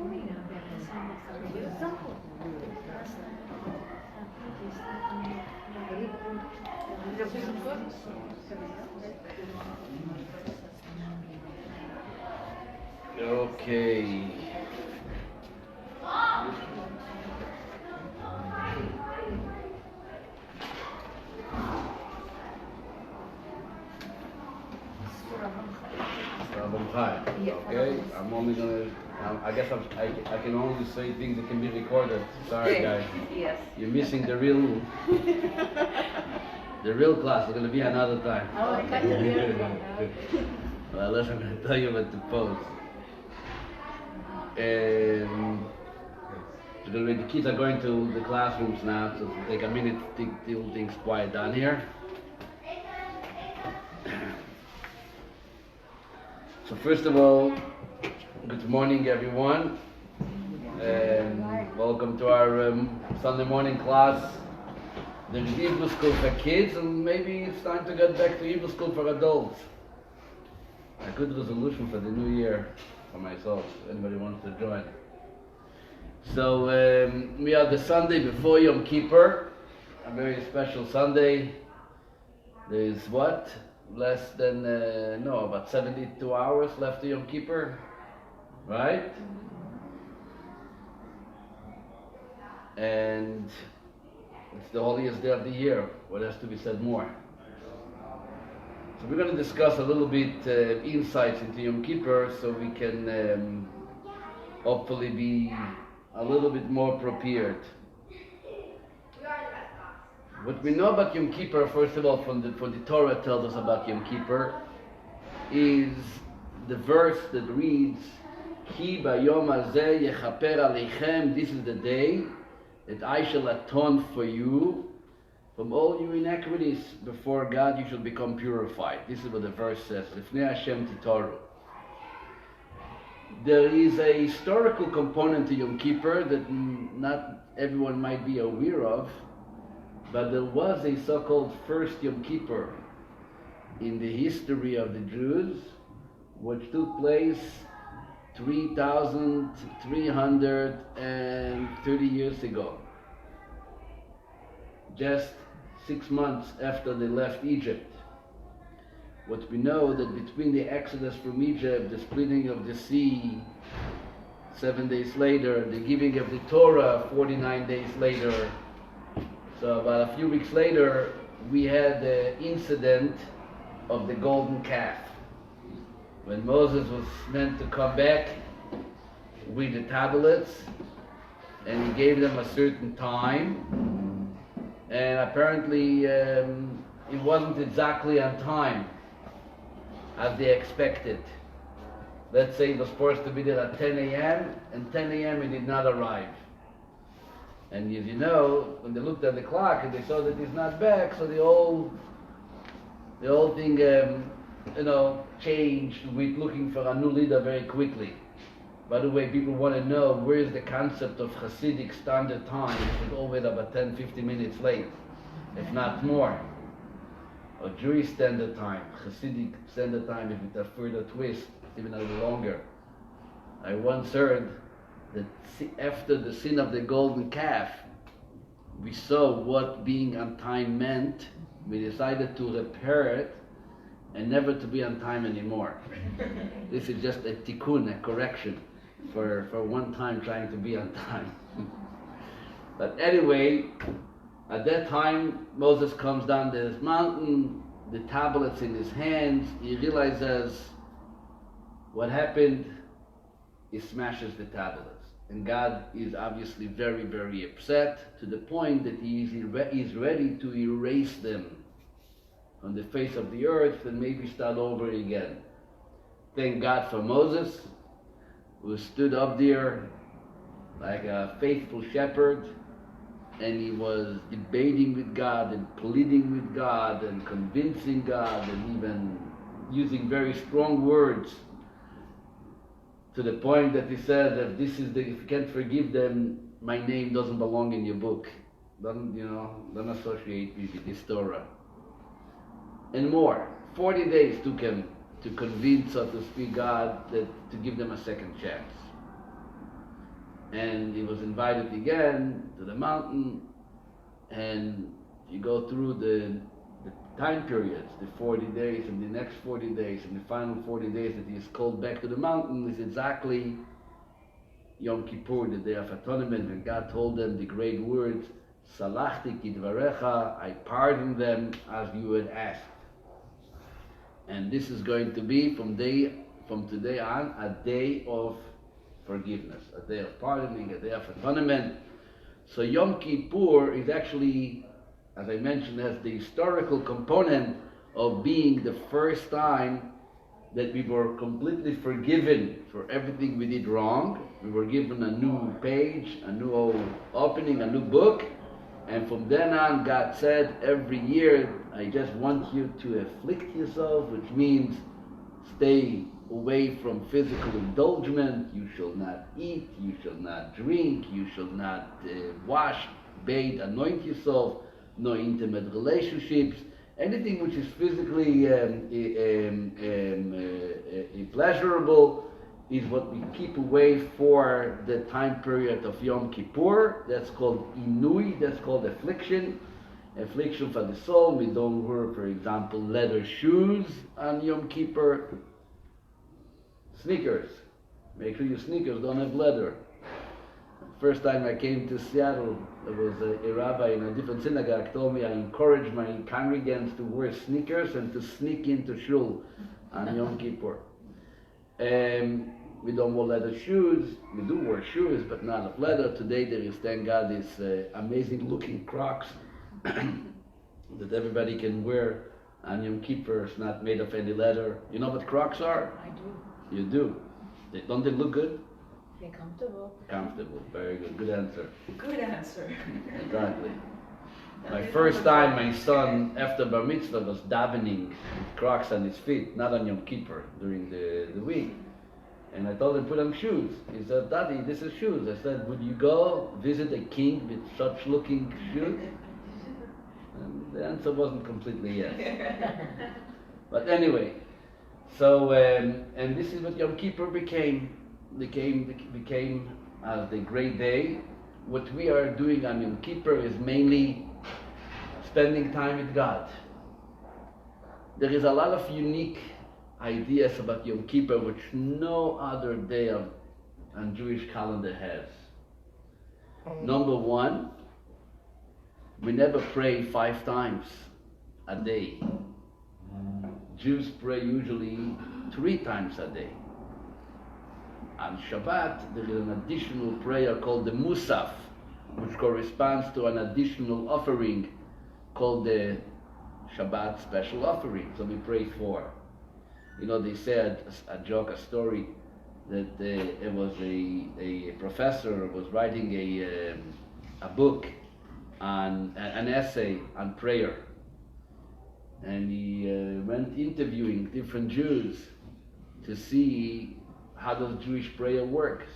Okay. Okay, I'm only gonna. I guess I can only say things that can be recorded. Sorry, guys. Yes. You're missing the real class. It's gonna be another time. Oh, okay. Well, unless I'm gonna tell you what to post. And the kids are going to the classrooms now, so it'll take a minute till things quiet down here. So first of all, good morning everyone, and welcome to our Sunday morning class. There's Hebrew school for kids, and maybe it's time to get back to Hebrew school for adults. A good resolution for the new year for myself, if anybody wants to join. So we are the Sunday before Yom Kippur, a very special Sunday. There's what? Less than, about 72 hours left to Yom Kippur, right? And it's the holiest day of the year. What has to be said more? So we're going to discuss a little bit insights into Yom Kippur so we can hopefully be a little bit more prepared. What we know about Yom Kippur, first of all, from the Torah tells us about Yom Kippur, is the verse that reads, Ki bayom hazeh yechaper aleichem, this is the day that I shall atone for you from all your inequities. Before God you shall become purified. This is what the verse says, Lifnei Hashem titoru. There is a historical component to Yom Kippur that not everyone might be aware of, but there was a so-called first Yom Kippur in the history of the Jews, which took place 3,330 years ago. Just 6 months after they left Egypt. What we know that between the exodus from Egypt, the splitting of the sea, 7 days later, the giving of the Torah, 49 days later. So about a few weeks later, we had the incident of the golden calf. When Moses was meant to come back with the tablets, and he gave them a certain time, and apparently it wasn't exactly on time as they expected. Let's say it was supposed to be there at 10 a.m. and 10 a.m. it did not arrive. And as you know, when they looked at the clock and they saw that he's not back, so the whole thing changed with looking for a new leader very quickly. By the way, people want to know where is the concept of Hasidic standard time, which is always about 10-15 minutes late, if not more. Or Jewish standard time, Hasidic standard time, if it's a further twist, even a little longer. I once heard that after the sin of the golden calf, we saw what being on time meant. We decided to repair it and never to be on time anymore. This is just a tikkun, a correction for one time trying to be on time. But anyway, at that time, Moses comes down this mountain, the tablets in his hands. He realizes what happened. He smashes the tablets. And God is obviously very, very upset, to the point that he is ready to erase them on the face of the earth and maybe start over again. Thank God for Moses, who stood up there like a faithful shepherd, and he was debating with God and pleading with God and convincing God and even using very strong words, to the point that he said, if if you can't forgive them, my name doesn't belong in your book. Don't associate me with this Torah. And more. 40 days took him to convince, so to speak, God to give them a second chance. and he was invited again to the mountain, and you go through the time periods, the 40 days and the next 40 days and the final 40 days that he is called back to the mountain is exactly Yom Kippur, the day of atonement, when God told them the great words, Salachti kidvarecha, I pardon them as you had asked. And this is going to be from today on a day of forgiveness, a day of pardoning, a day of atonement. So Yom Kippur is actually, as I mentioned, has the historical component of being the first time that we were completely forgiven for everything we did wrong. We were given a new page, a new opening, a new book. And from then on, God said every year, I just want you to afflict yourself, which means stay away from physical indulgence. You shall not eat, you shall not drink, you shall not wash, bathe, anoint yourself, no intimate relationships. Anything which is physically pleasurable is what we keep away for the time period of Yom Kippur. That's called inui, that's called affliction. Affliction for the soul. We don't wear, for example, leather shoes on Yom Kippur. Sneakers. Make sure your sneakers don't have leather. First time I came to Seattle, there was a rabbi in a different synagogue told me I encourage my congregants to wear sneakers and to sneak into shul on Yom Kippur. We don't wear leather shoes. We do wear shoes, but not of leather. Today there is, thank God, these amazing looking Crocs that everybody can wear on Yom Kippur. It's not made of any leather. You know what Crocs are? I do. You do. Don't they look good? They're comfortable. Comfortable. Very good. Good answer. Good answer. Exactly. My first time, my son, after Bar Mitzvah, was davening with Crocs on his feet, not on Yom Kippur, during the week. And I told him, put on shoes. He said, Daddy, this is shoes. I said, would you go visit a king with such looking shoes? And the answer wasn't completely yes. But anyway, so, and this is what Yom Kippur became as the great day. What we are doing on Yom Kippur is mainly spending time with God. There is a lot of unique ideas about Yom Kippur which no other day on Jewish calendar has. Number one, we never pray 5 times a day. Jews pray usually 3 times a day. On Shabbat, there is an additional prayer called the Musaf, which corresponds to an additional offering called the Shabbat special offering. So we pray 4. You know, they said a story, that it was a professor was writing a book on an essay on prayer, and he went interviewing different Jews to see how does Jewish prayer works.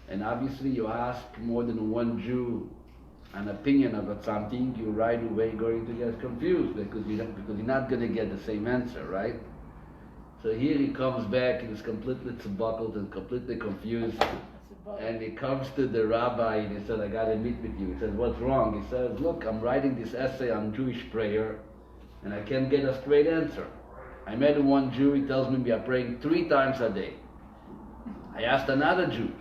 And obviously you ask more than one Jew an opinion about something, you're right away going to get confused because you're not going to get the same answer, right? So here he comes back and is completely buckled and completely confused. And he comes to the rabbi and he said, I got to meet with you. He says, what's wrong? He says, look, I'm writing this essay on Jewish prayer and I can't get a straight answer. I met one Jew, he tells me we are praying 3 times a day. I asked another Jew,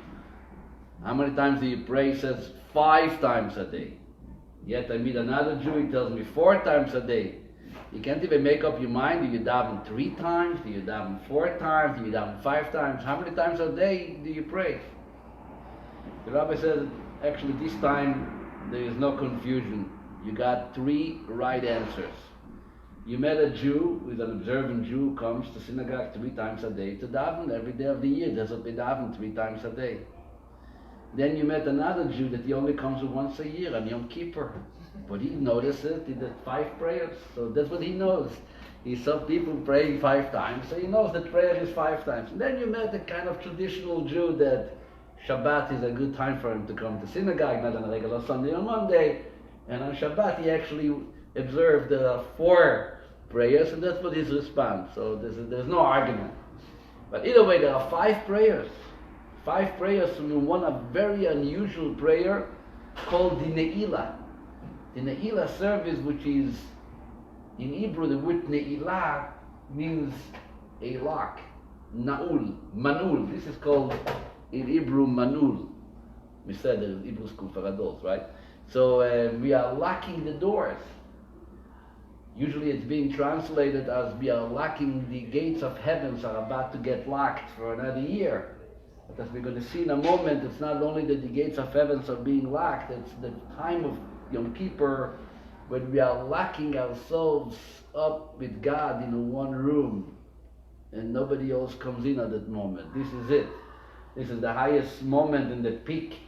how many times do you pray? He says 5 times a day. Yet I meet another Jew, he tells me 4 times a day. You can't even make up your mind. Do you daven 3 times? Do you daven 4 times? Do you daven 5 times? How many times a day do you pray? The rabbi said, actually this time there is no confusion. You got 3 right answers. You met a Jew, with an observant Jew, comes to synagogue 3 times a day to daven every day of the year. That's what they daven 3 times a day. Then you met another Jew that he only comes once a year on Yom Kippur. But he noticed it, he did 5 prayers, so that's what he knows. He saw people praying 5 times, so he knows that prayer is 5 times. And then you met a kind of traditional Jew that Shabbat is a good time for him to come to synagogue, not on a regular Sunday or Monday. And on Shabbat he actually observed 4 prayers, and that's what his response. So there's no argument. But either way, there are 5 prayers. 5 prayers from one a very unusual prayer called the Ne'ilah. The Ne'ilah service, which is in Hebrew, the word Ne'ilah means a lock, Na'ul, Manul. This is called in Hebrew Manul. We said in Hebrew school for adults, right? So we are locking the doors. Usually it's being translated as we are locking the gates of heavens are about to get locked for another year. But as we're going to see in a moment, it's not only that the gates of heavens are being locked, it's the time of Yom Kippur when we are locking ourselves up with God in one room and nobody else comes in at that moment. This is it. This is the highest moment and the peak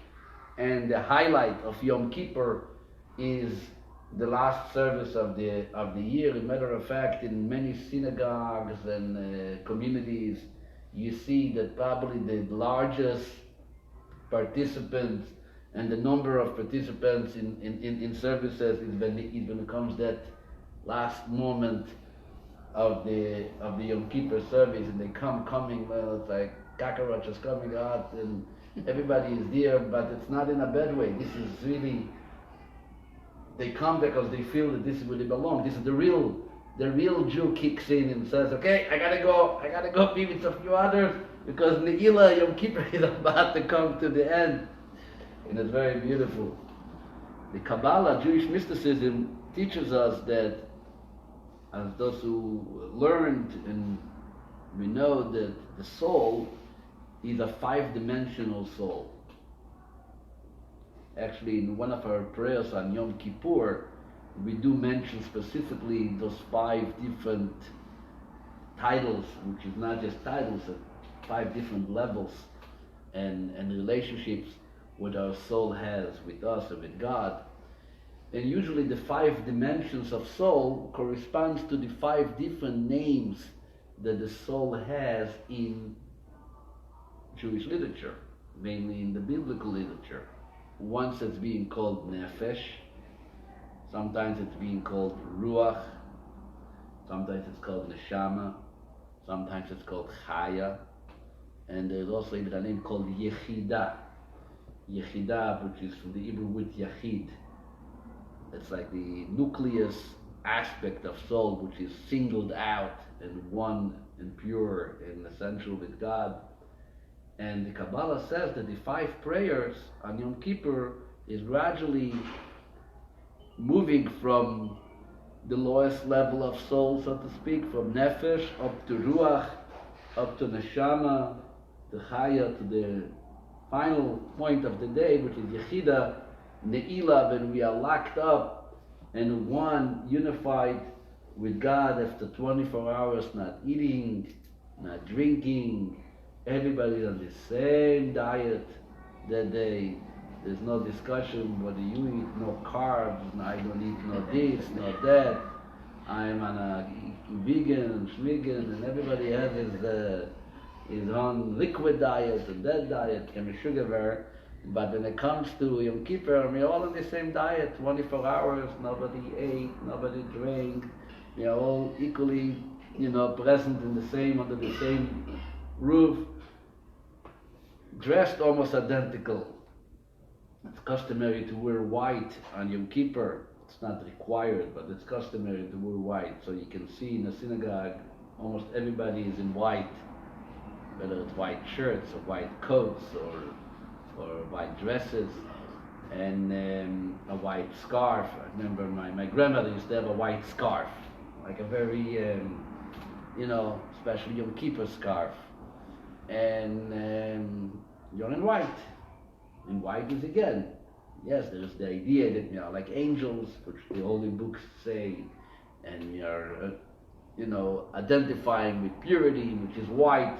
and the highlight of Yom Kippur is the last service of the year. As a matter of fact, in many synagogues and communities, you see that probably the largest participants and the number of participants in services is when it comes that last moment of the Yom Kippur service, and they coming. Well, it's like cockroaches coming out, and everybody is there, but it's not in a bad way. This is really, they come because they feel that this is where they belong. This is the real Jew kicks in and says, okay, I gotta go be with a few others because Ne'ilah Yom Kippur is about to come to the end. And it's very beautiful. The Kabbalah, Jewish mysticism, teaches us that, as those who learned, and we know that the soul is a 5-dimensional soul. Actually, in one of our prayers on Yom Kippur, we do mention specifically those 5 different titles, which is not just titles, but 5 different levels and relationships what our soul has with us and with God. And usually the 5 dimensions of soul corresponds to the 5 different names that the soul has in Jewish literature, mainly in the biblical literature. Once it's being called Nefesh, sometimes it's being called Ruach, sometimes it's called Neshama, sometimes it's called Chaya, and there's also even a name called Yechidah. Yechidah, which is from the Hebrew word Yachid. It's like the nucleus aspect of soul, which is singled out and one and pure and essential with God. And the Kabbalah says that the 5 prayers on Yom Kippur is gradually moving from the lowest level of soul, so to speak, from Nefesh up to Ruach, up to Neshama, to Chaya, to the final point of the day, which is Yechidah, Ne'ilah, when we are locked up and one unified with God after 24 hours, not eating, not drinking. Everybody's on the same diet that day. There's no discussion what do you eat, no carbs, I don't eat no this, no that. I'm on a vegan and schmigan, and everybody has his own liquid diet and that diet, can be sugar bear. But when it comes to Yom Kippur, we're all on the same diet, 24 hours, nobody ate, nobody drank. We are all equally, present in the same, under the same roof, dressed almost identical. It's customary to wear white on Yom Kippur. It's not required, but it's customary to wear white. So you can see in the synagogue, almost everybody is in white, whether it's white shirts or white coats or white dresses and a white scarf. I remember my grandmother used to have a white scarf, like a very, special Yom Kippur scarf. And you're in white. In white is again, yes, there's the idea that we are like angels, which the holy books say, and we are, identifying with purity, which is white.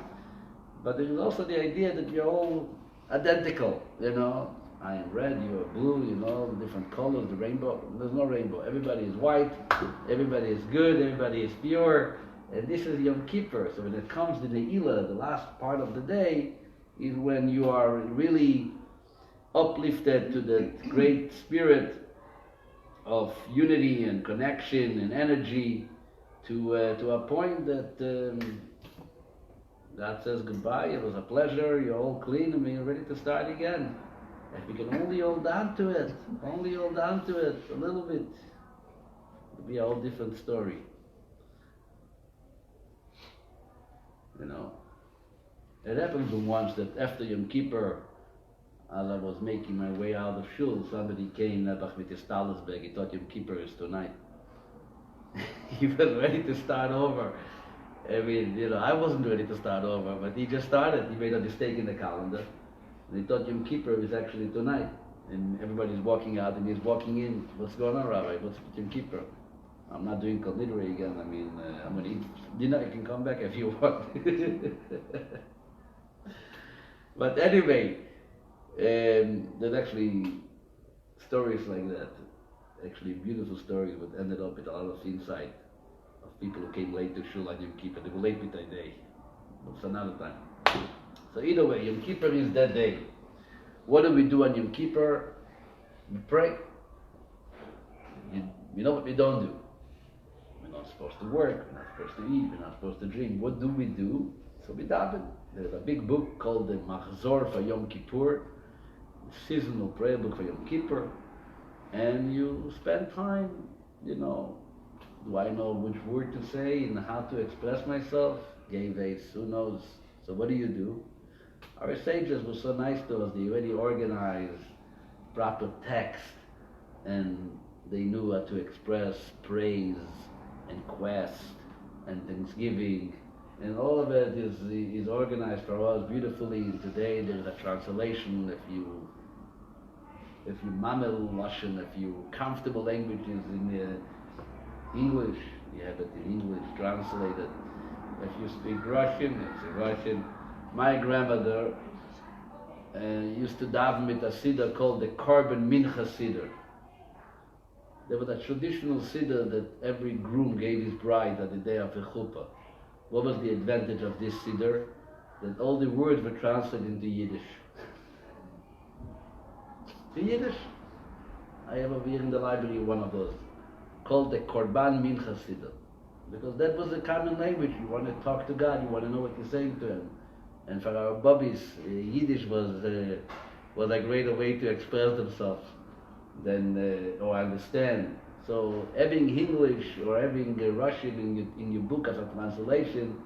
But there is also the idea that we are all identical, I am red, you are blue, different colors, the rainbow. There's no rainbow. Everybody is white, everybody is good, everybody is pure. And this is Yom Kippur. So when it comes to the Ne'ilah, the last part of the day, is when you are really uplifted to the great spirit of unity and connection and energy to a point that God says goodbye, it was a pleasure, you're all clean and we're ready to start again. If we can only hold on to it, only hold on to it a little bit, it'll be a whole different story. You know, it happened once that after Yom Kippur, as I was making my way out of shul, somebody came Nebuch with his talis bag. He thought Yom Kippur is tonight. He was ready to start over. I mean, you know, I wasn't ready to start over, but he just started. He made a mistake in the calendar. And he thought Yom Kippur is actually tonight. And everybody's walking out and he's walking in. What's going on, Rabbi? What's Yom Kippur? I'm not doing Kol Nidre again. I mean, I'm going to eat dinner. You can come back if you want. But anyway, there's actually stories like that. Actually, beautiful stories that ended up with a lot of insight of people who came late to Shul on Yom Kippur. They were late with their day. It's another time. So either way, Yom Kippur is that day. What do we do on Yom Kippur? We pray. You know what we don't do? We're not supposed to work, we're not supposed to eat, we're not supposed to drink. What do we do? So we daven. There's a big book called the Machzor for Yom Kippur, a seasonal prayer book for Yom Kippur. And you spend time, you know, do I know which word to say and how to express myself? Geves, who knows? So what do? Our sages were so nice to us. They already organized proper text and they knew how to express praise and quest and thanksgiving. And all of it is organized for us beautifully. And today there's a translation if you mamel Russian, if you comfortable languages in English, you have it in English translated. If you speak Russian, it's in Russian. My grandmother used to daven with a siddur called the Korban Mincha Siddur. There was a traditional siddur that every groom gave his bride at the day of the chuppah. What was the advantage of this siddur? That all the words were translated into Yiddish. The Yiddish. I have over here in the library one of those, called the Korban Mincha Siddur. Because that was a common language. You want to talk to God, you want to know what you're saying to Him. And for our bubbies, Yiddish was a greater way to express themselves than or understand. So having English or having Russian in your book as a translation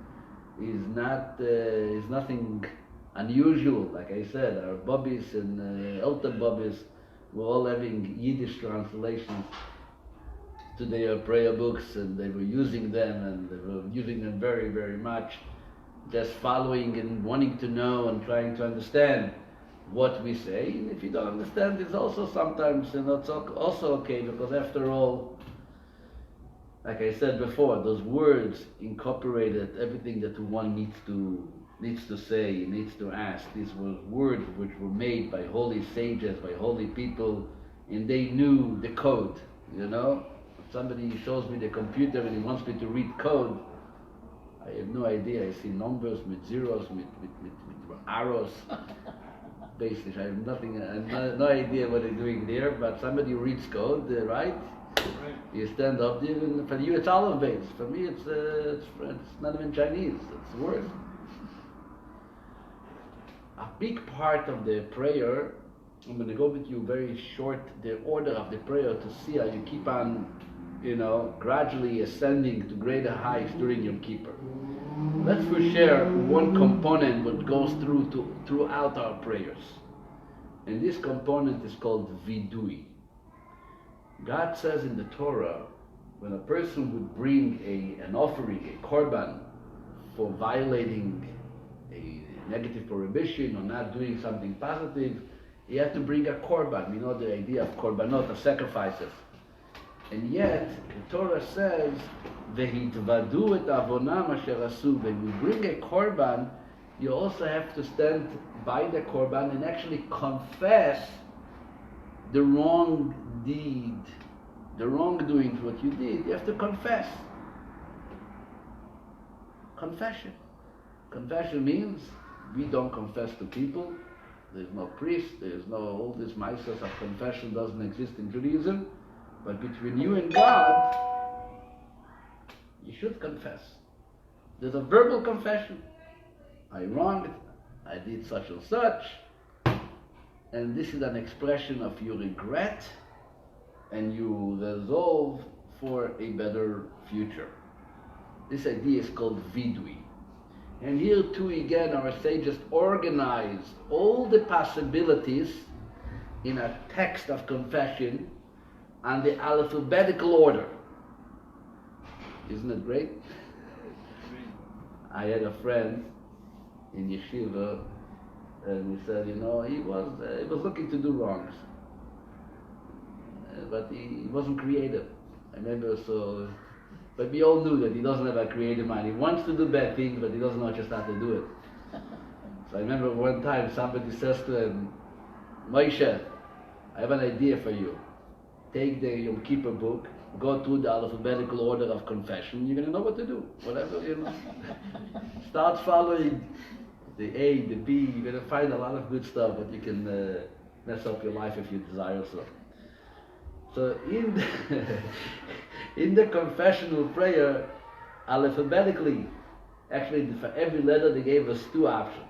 is nothing unusual. Like I said, our bubbies and elder bubbies were all having Yiddish translations to their prayer books, and they were using them, and they were using them very, very much, just following and wanting to know and trying to understand what we say. And if you don't understand, it's also sometimes, you know, it's also okay, because after all, like I said before, those words incorporated everything that one needs to say, needs to ask. These were words which were made by holy sages, by holy people, and they knew the code, you know. If somebody shows me the computer and he wants me to read code, I have no idea. I see numbers with zeros, with arrows. Basically, I have nothing. I have no idea what they're doing there. But somebody reads code, right? You stand up there, and for you it's olive based. For me, it's not even Chinese. It's worse. A big part of the prayer, I'm going to go with you very short, the order of the prayer, to see how you keep on, you know, gradually ascending to greater heights during Yom Kippur. Let's first share one component that goes throughout our prayers. And this component is called vidui. God says in the Torah, when a person would bring an offering, a korban, for violating a negative prohibition or not doing something positive, he had to bring a korban. We know the idea of korbanot, of sacrifices. And yet, the Torah says, "Vehitvadu et avonam asher asu." When you bring a korban, you also have to stand by the korban and actually confess the wrong deed, the wrongdoing, what you did. You have to confess. Confession. Confession means we don't confess to people. There's no priest. There's no all this mitzvahs of confession doesn't exist in Judaism. But between you and God, you should confess. There's a verbal confession. I wronged, I did such and such, and this is an expression of your regret and you resolve for a better future. This idea is called vidui. And here too again our sages organized all the possibilities in a text of confession on the alphabetical order. Isn't it great? I had a friend in yeshiva, and he said, he was looking to do wrongs, but he wasn't creative. I remember, but we all knew that he doesn't have a creative mind. He wants to do bad things, but he doesn't know just how to do it. So I remember one time somebody says to him, Moshe, I have an idea for you. Take the Yom Kippur book, go through the alphabetical order of confession, you're going to know what to do. Whatever, Start following the A, the B, you're going to find a lot of good stuff, but you can mess up your life if you desire so. So in the confessional prayer, alphabetically, actually for every letter they gave us two options.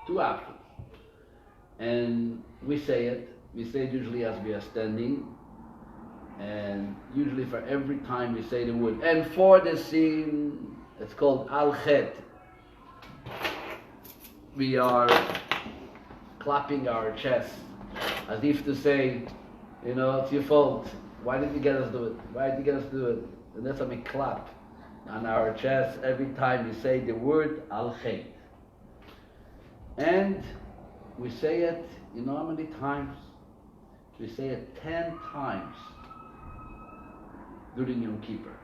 Two options. And we say it usually as we are standing, and usually for every time we say the word. And for the scene, it's called al-chet. We are clapping our chest as if to say, it's your fault. Why did you get us to do it? Why did you get us to do it? And that's how we clap on our chest every time we say the word al-chet. And we say it, how many times? We say it 10 times during Yom Kippur.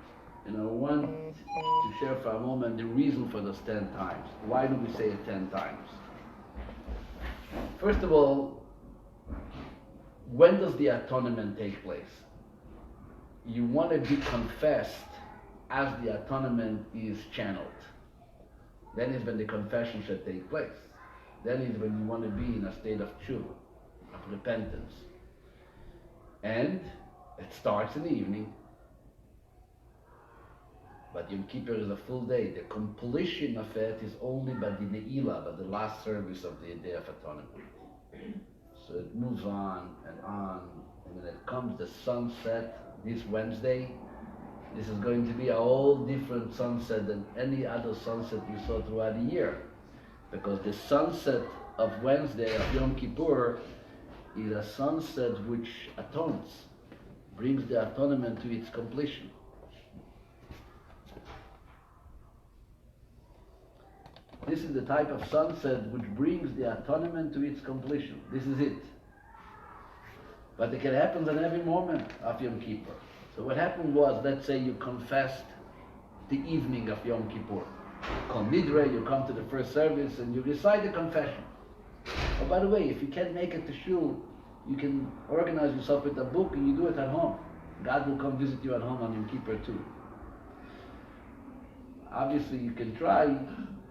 I want to share for a moment the reason for those 10 times. Why do we say it 10 times? First of all, when does the atonement take place? You want to be confessed as the atonement is channeled. Then is when the confession should take place. Then is when you want to be in a state of tshuva, of repentance. And it starts in the evening. But Yom Kippur is a full day. The completion of it is only by the Ne'ilah, by the last service of the Day of Atonement. So it moves on. And when it comes the sunset this Wednesday, this is going to be a whole different sunset than any other sunset you saw throughout the year. Because the sunset of Wednesday, of Yom Kippur, is a sunset which atones, brings the atonement to its completion. This is the type of sunset which brings the atonement to its completion. This is it. But it can happen at every moment of Yom Kippur. So what happened was, let's say you confessed the evening of Yom Kippur. Called Nidre, you come to the first service and you recite the confession. Oh, by the way, if you can't make it to shul, you can organize yourself with a book and you do it at home. God will come visit you at home on Yom Kippur too. Obviously you can try,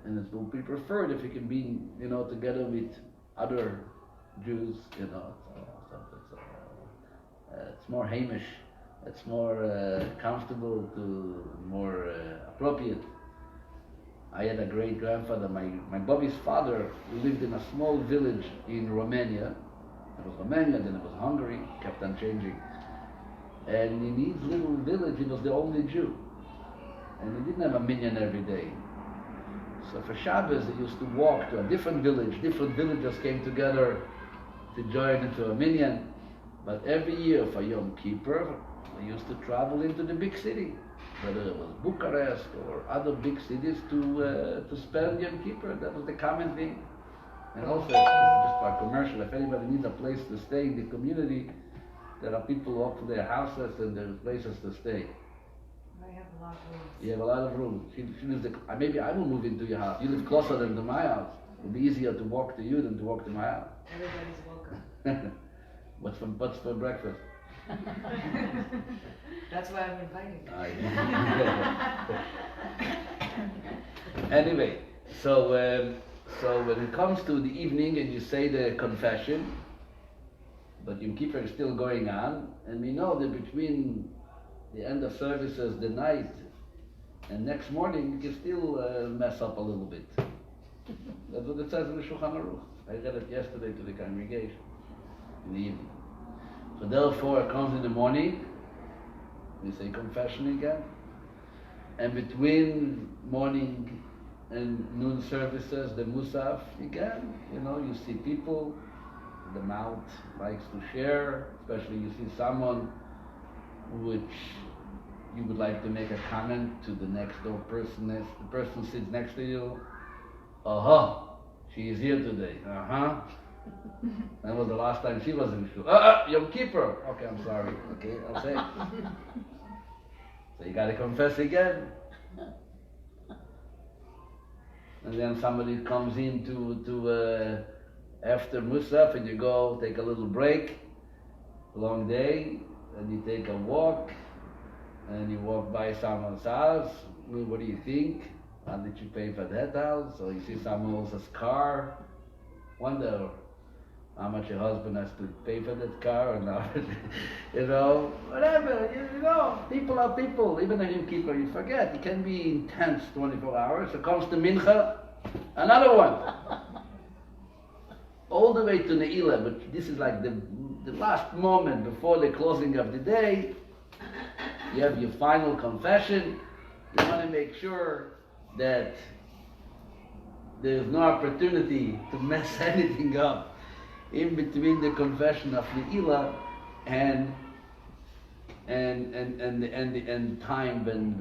and it will be preferred if you can be, together with other Jews, it's more Hamish, it's more comfortable, more appropriate. I had a great grandfather, my Bobby's father, lived in a small village in Romania. It was Romania, then it was Hungary, kept on changing. And in his little village, he was the only Jew. And he didn't have a minyan every day. So for Shabbos, he used to walk to a different village. Different villagers came together to join into a minyan. But every year for Yom Kippur, they used to travel into the big city, whether it was Bucharest or other big cities, to spend Yom Kippur. That was the common thing. And also, just for a commercial, if anybody needs a place to stay in the community, there are people who offer their houses and there are places to stay. I have a lot of room. You have a lot of room. She lives maybe I will move into your house. You live closer than to my house. It'll be easier to walk to you than to walk to my house. Everybody's welcome. What's for breakfast? That's why I'm inviting. Anyway, so when it comes to the evening and you say the confession, but Yom Kippur is still going on, and we know that between the end of services, the night, And next morning you can still mess up a little bit. That's what it says in the Shulchan Aruch. I read it yesterday to the congregation in the evening. So therefore it comes in the morning, we say confession again, and between morning and noon services, the Musaf again, you see people, the mouth likes to share, especially you see someone which you would like to make a comment to the next door person, the person sits next to you, she is here today, That was the last time she was in shul. Yom Kippur. Okay, I'm sorry. Okay, I'll say. So you gotta confess again. And then somebody comes in to after Musaf and you go take a little break, long day, and you take a walk, and you walk by someone's house. Well, what do you think? How did you pay for that house? Or you see someone else's car. Wonder how much your husband has to pay for that car, and whatever, people are people. Even a Yom Kippur, you forget. It can be intense 24 hours. It comes to Mincha, another one. All the way to Ne'ilah, but this is like the last moment before the closing of the day. You have your final confession. You want to make sure that there's no opportunity to mess anything up in between the confession of Ne'ilah and time when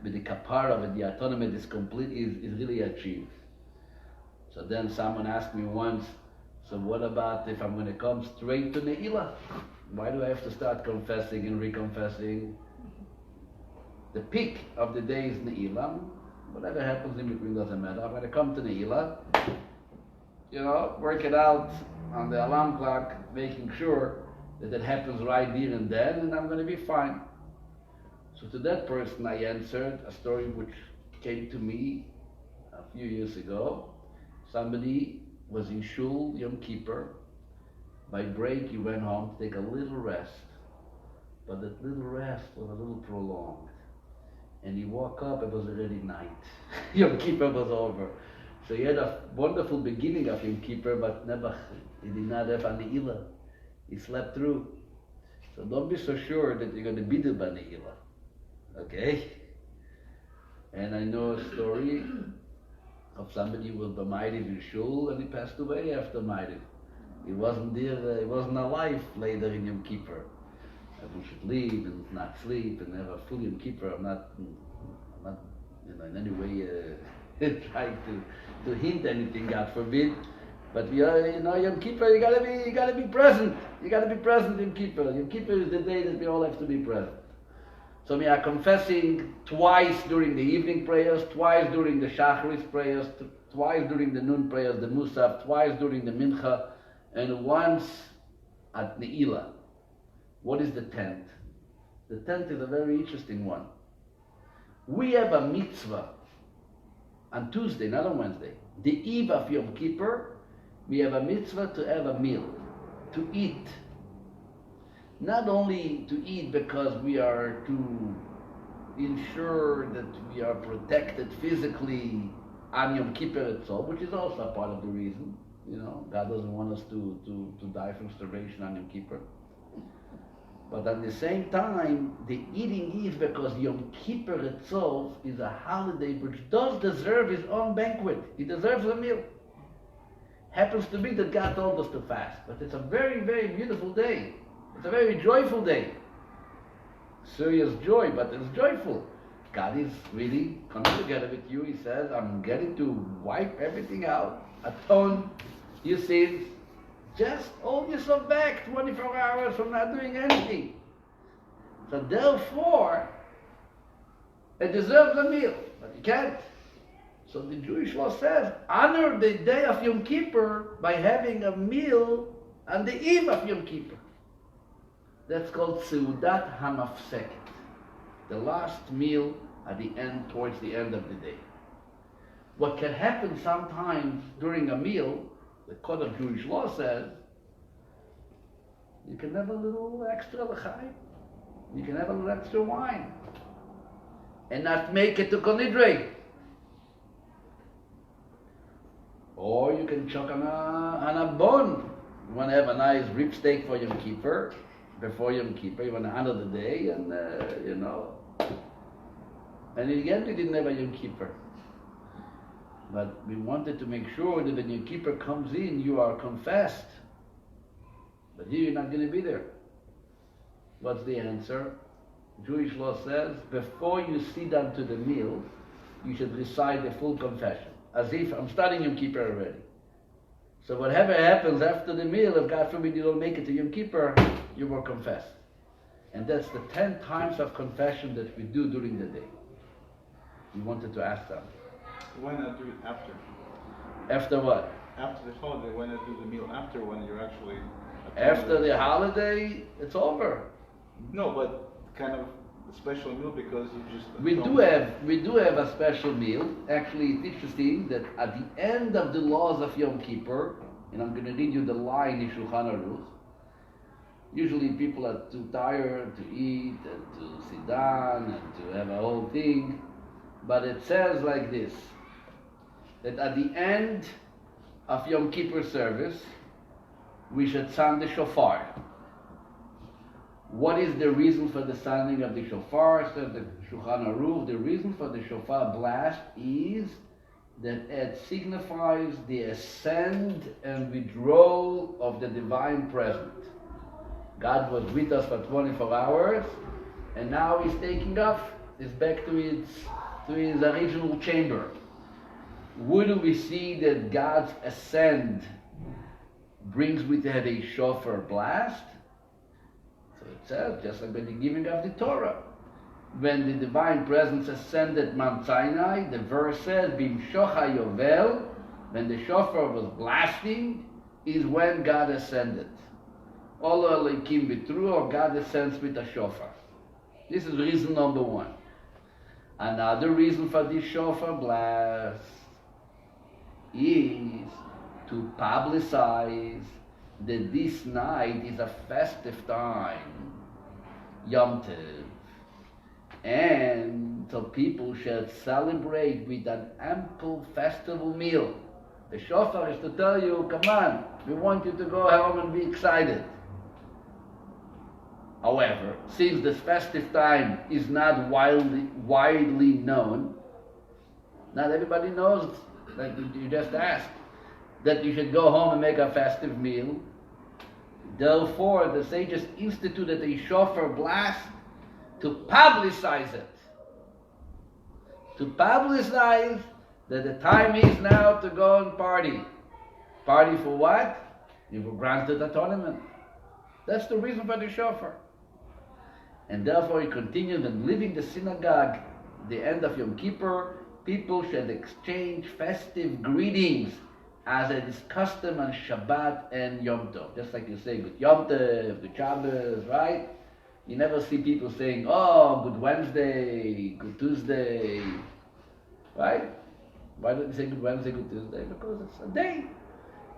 the kapara, when the atonement is complete, is really achieved. So then someone asked me once, so what about if I'm going to come straight to Ne'ilah? Why do I have to start confessing and reconfessing? The peak of the day is Ne'ilah. Whatever happens in between doesn't matter. I'm going to come to Ne'ilah, work it out on the alarm clock, making sure that it happens right there and then, and I'm going to be fine. So to that person I answered a story which came to me a few years ago. Somebody was in shul Yom Kippur. By break he went home to take a little rest, but that little rest was a little prolonged. And he woke up, it was already night. Yom Kippur was over. So he had a wonderful beginning of Yom Kippur, but he did not have a Ne'ilah. He slept through. So don't be so sure that you're going to be the Ne'ilah. Okay? And I know a story of somebody who was b'maidiv in shul and he passed away after maidiv. He wasn't there, he wasn't alive later in Yom Kippur. Everyone should leave and not sleep and have a full Yom Kippur. I'm not in any way trying to hint anything, God forbid. But Yom Kippur, you gotta be present. You gotta be present in Yom Kippur. Yom Kippur is the day that we all have to be present. So we are confessing twice during the evening prayers, twice during the Shacharis prayers, twice during the noon prayers, the Musaf, twice during the Mincha, and once at Ne'ilah. What is the 10th? The 10th is a very interesting one. We have a mitzvah on Tuesday, not on Wednesday. The eve of Yom Kippur, we have a mitzvah to have a meal, to eat. Not only to eat because we are to ensure that we are protected physically on Yom Kippur itself, which is also a part of the reason. God doesn't want us to die from starvation on Yom Kippur. But at the same time, the eating is because Yom Kippur itself is a holiday which does deserve its own banquet. It deserves a meal. Happens to be that God told us to fast, but it's a very, very beautiful day. It's a very joyful day. Serious joy, but it's joyful. God is really coming together with you. He says, I'm getting to wipe everything out, atone your sins. Just hold yourself back 24 hours from not doing anything. So therefore, it deserves a meal, but you can't. So the Jewish law says, honor the day of Yom Kippur by having a meal on the eve of Yom Kippur. That's called Seudat HaMafseket, the last meal at the end, towards the end of the day. What can happen sometimes during a meal, the code of Jewish law says, you can have a little extra l'chaim. You can have a little extra wine. and not make it to Kol Nidre. Or you can choke on a bone. You want to have a nice rib steak for Yom Kippur, before Yom Kippur, you want to honor the day, and you know. And again, we didn't have a Yom Kippur. But we wanted to make sure that when Yom Kippur comes in, you are confessed. But here you're not going to be there. What's the answer? Jewish law says, before you sit down to the meal, you should recite the full confession. As if I'm starting Yom Kippur already. So whatever happens after the meal, if God forbid you don't make it to Yom Kippur, you were confessed. And that's the 10 times of confession that we do during the day. We wanted to ask them. Why not do it after? After what? After the holiday, why not do the meal after when you're actually... After the holiday, it's over. No, but kind of a special meal because you just... We do have a special meal. Actually, it's interesting that at the end of the laws of Yom Kippur, and I'm going to read you the line in Shulchan Aruch, usually people are too tired to eat and to sit down and to have a whole thing, but it says like this, that at the end of Yom Kippur service, we should sound the shofar. What is the reason for the sounding of the shofar? Says the Shulchan Aruch, the reason for the shofar blast is that it signifies the ascent and withdrawal of the divine presence. God was with us for 24 hours, and now He's taking off. He's back to his original chamber. Where do we see that God's ascent brings with it a shofar blast? So it says, just like by the giving of the Torah. When the divine presence ascended Mount Sinai, the verse says, Bimshocha Yovel, when the shofar was blasting, is when God ascended. All Elohim B'tru, or God ascends with a shofar. This is reason number one. Another reason for this shofar blast is to publicize that this night is a festive time, Yom Tov, and so people should celebrate with an ample festival meal. The shofar is to tell you, come on, we want you to go home and be excited. However, since this festive time is not widely known, not everybody knows, like you just asked, that you should go home and make a festive meal. Therefore, the sages instituted a shofar blast to publicize it. To publicize that the time is now to go and party. Party for what? You were granted a tournament. That's the reason for the shofar. And therefore he continued, and leaving the synagogue the end of Yom Kippur, people should exchange festive greetings as it is custom on Shabbat and Yom Tov. Just like you say, good Yom Tov, good Shabbos, right? You never see people saying, oh, good Wednesday, good Tuesday, right? Why don't you say good Wednesday, good Tuesday? Because it's a day.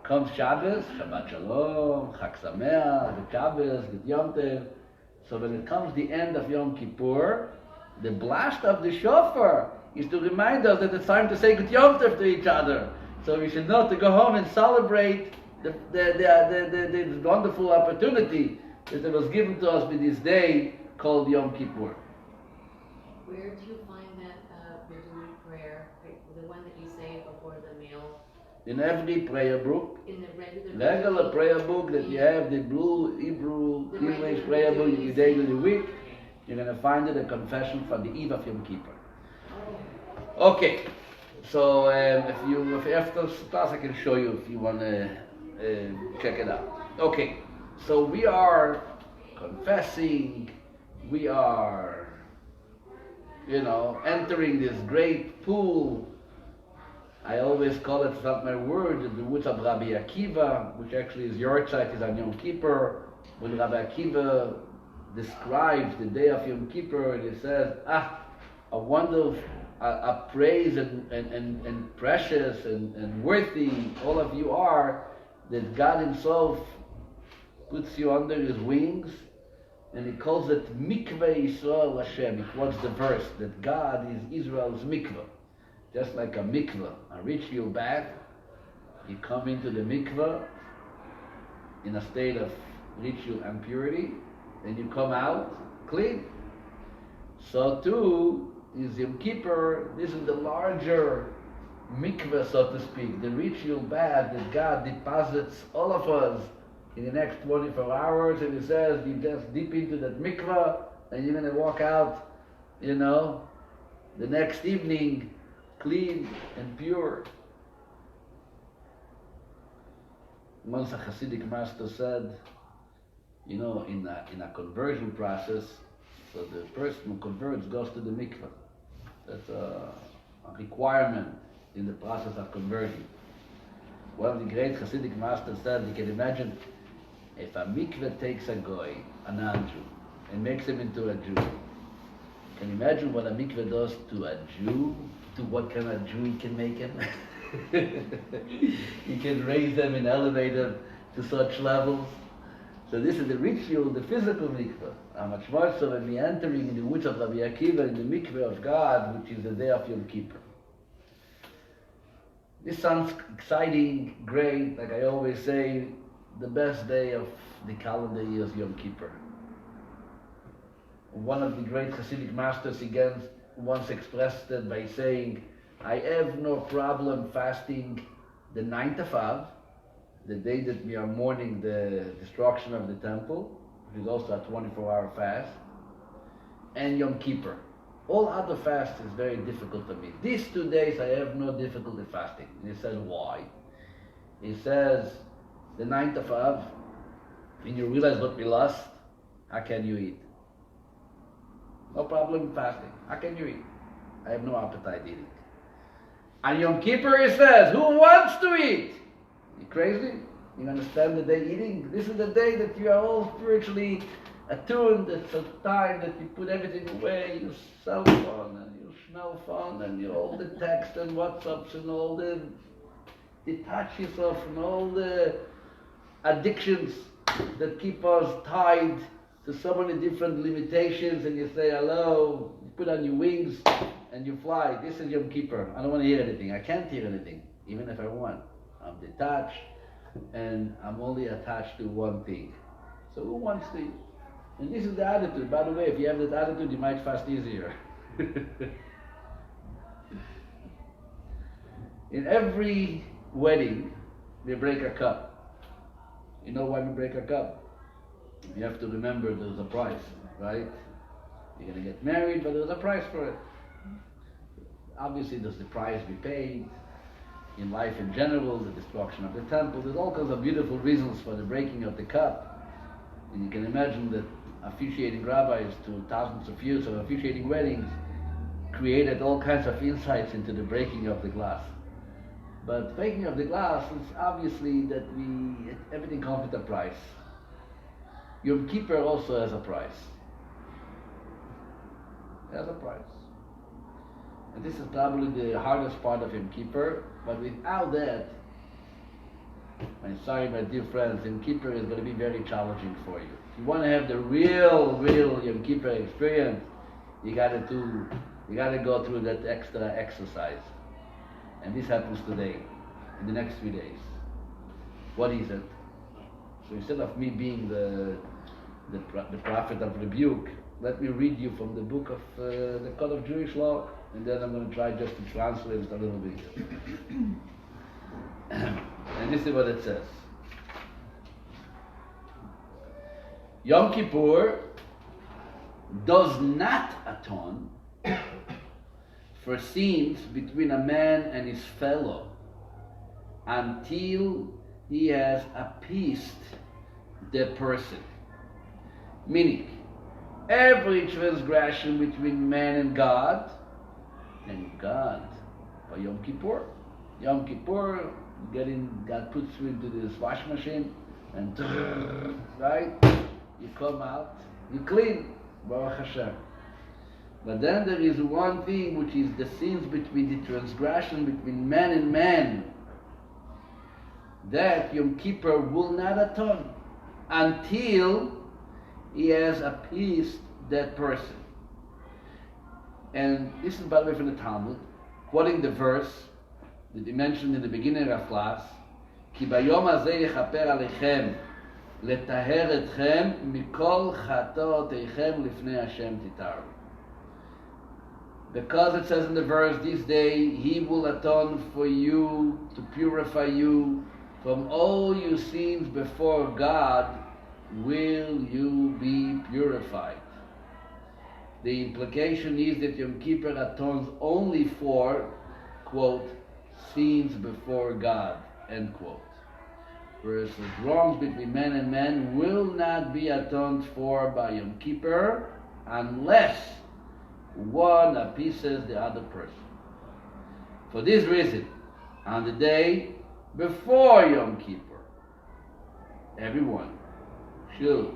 Comes Shabbos, Shabbat Shalom, Chag Sameach, good Shabbos, good Yom Tov. So when it comes the end of Yom Kippur, the blast of the shofar is to remind us that it's time to say good Yom Tov to each other. So we should know to go home and celebrate the wonderful opportunity that was given to us with this day called Yom Kippur. Where do you find that Bedouin prayer, the one that you say before the meal? In every prayer book, In the regular prayer book that you have, the blue Hebrew English prayer book you daily the week, you're going to find it a confession for the eve of Yom Kippur. Okay, so if after class I can show you if you want to check it out. Okay, so we are confessing, we are, entering this great pool. I always call it, it's not my word, the woods of Rabbi Akiva, which actually is your site, is on Yom Kippur. When Rabbi Akiva describes the day of Yom Kippur, and he says, a wonderful, a praise and precious and worthy all of you are, that God Himself puts you under His wings and he calls it Mikveh Yisrael Hashem. He quotes the verse that God is Israel's mikveh. Just like a mikveh, a ritual bath, you come into the mikveh in a state of ritual impurity, then you come out clean. So too is Yom Kippur. This is the larger mikveh, so to speak, the ritual bath that God deposits all of us in the next 24 hours, and He says, you just dip into that mikveh, and you're going to walk out, the next evening clean and pure. Once a Hasidic master said, in a conversion process, so the person who converts goes to the mikveh. That's a requirement in the process of conversion. One of the great Hasidic masters said, you can imagine if a mikveh takes a goy, a non-Jew, and makes him into a Jew. Can you imagine what a mikveh does to a Jew, to what kind of Jew he can make him? He can raise them and elevate them to such levels. So this is the ritual, the physical mikveh. How much more so when we are entering in the woods of Rabbi Akiva, in the mikveh of God, which is the day of Yom Kippur. This sounds exciting, great, like I always say, the best day of the calendar year is Yom Kippur. One of the great Hasidic masters again once expressed it by saying, I have no problem fasting the 9th of Av, the day that we are mourning the destruction of the temple, which is also a 24-hour fast, and Yom Kippur. All other fasts is very difficult to me. These 2 days I have no difficulty fasting. And he says, why? He says, the 9th of Av, when you realize what we lost, how can you eat? No problem fasting. How can you eat? I have no appetite eating. On Yom Kippur he says, who wants to eat? You crazy? You going to spend the day eating? This is the day that you are all spiritually attuned. It's a time that you put everything away, your cell phone and your smell phone and all the text and WhatsApps and all the detach yourself from all the addictions that keep us tied to so many different limitations, and you say hello, you put on your wings and you fly. This is Yom Kippur. I don't want to hear anything. I can't hear anything, even if I want. I'm detached and I'm only attached to one thing. So who wants to eat? And this is the attitude. By the way, if you have that attitude, you might fast easier. In every wedding, we break a cup. You know why we break a cup? You have to remember there's a price, right? You're going to get married, but there's a price for it. Obviously, there's the price we paid in life in general, the destruction of the temple. There's all kinds of beautiful reasons for the breaking of the cup. And you can imagine that officiating rabbis to thousands of years of officiating weddings created all kinds of insights into the breaking of the glass. But breaking of the glass is obviously that everything comes with a price. Yom Kippur also has a price. It has a price. And this is probably the hardest part of Yom Kippur, but without that, I'm sorry my dear friends, Yom Kippur is going to be very challenging for you. If you want to have the real Yom Kippur experience, you got to go through that extra exercise. And this happens today, in the next 3 days. What is it? So instead of me being the prophet of rebuke, let me read you from the book of the Code of Jewish Law, and then I'm going to try just to translate it a little bit. And this is what it says. Yom Kippur does not atone for sins between a man and his fellow until he has appeased the person. Meaning, every transgression between man and God by Yom Kippur. Yom Kippur, God puts you into this wash machine, and right, you come out, you clean, Baruch Hashem. But then there is one thing, which is the sins between the transgression between man and man, that Yom Kippur will not atone until he has appeased that person. And this is, by the way, from the Talmud, quoting the verse that he mentioned in the beginning of class, כי ביום הזה יכפר עליכם לטהר אתכם מכל חטאותיכם לפני השם תתארו. Because it says in the verse, this day he will atone for you, to purify you from all your sins before God, will you be purified. The implication is that Yom Kippur atones only for, quote, sins before God, end quote. Whereas wrongs between man and man will not be atoned for by Yom Kippur unless one appeases the other person. For this reason, on the day before Yom Kippur, everyone should.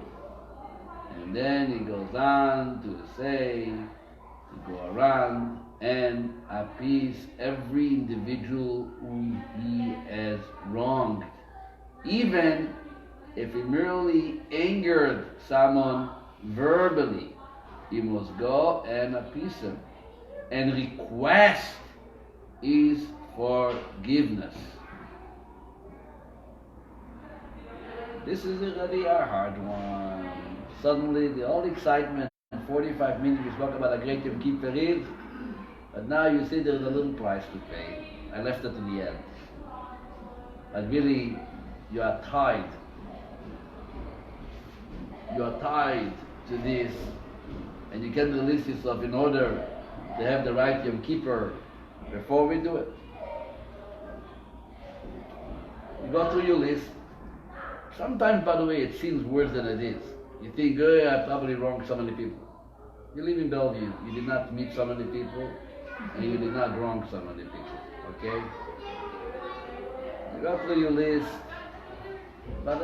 And then he goes on to say, to go around and appease every individual whom he has wronged. Even if he merely angered someone verbally, he must go and appease him and request his forgiveness. This is already a hard one. Suddenly, the whole excitement, 45 minutes we spoke about a great Yom Kippur is, but now you see there's a little price to pay. I left it to the end. But really, you are tied. You are tied to this, and you can release yourself in order to have the right Yom Kippur before we do it. You go through your list. Sometimes, by the way, it seems worse than it is. You think, oh, I probably wronged so many people. You live in Bellevue. You did not meet so many people, and you did not wrong so many people. Okay? You go through your list, but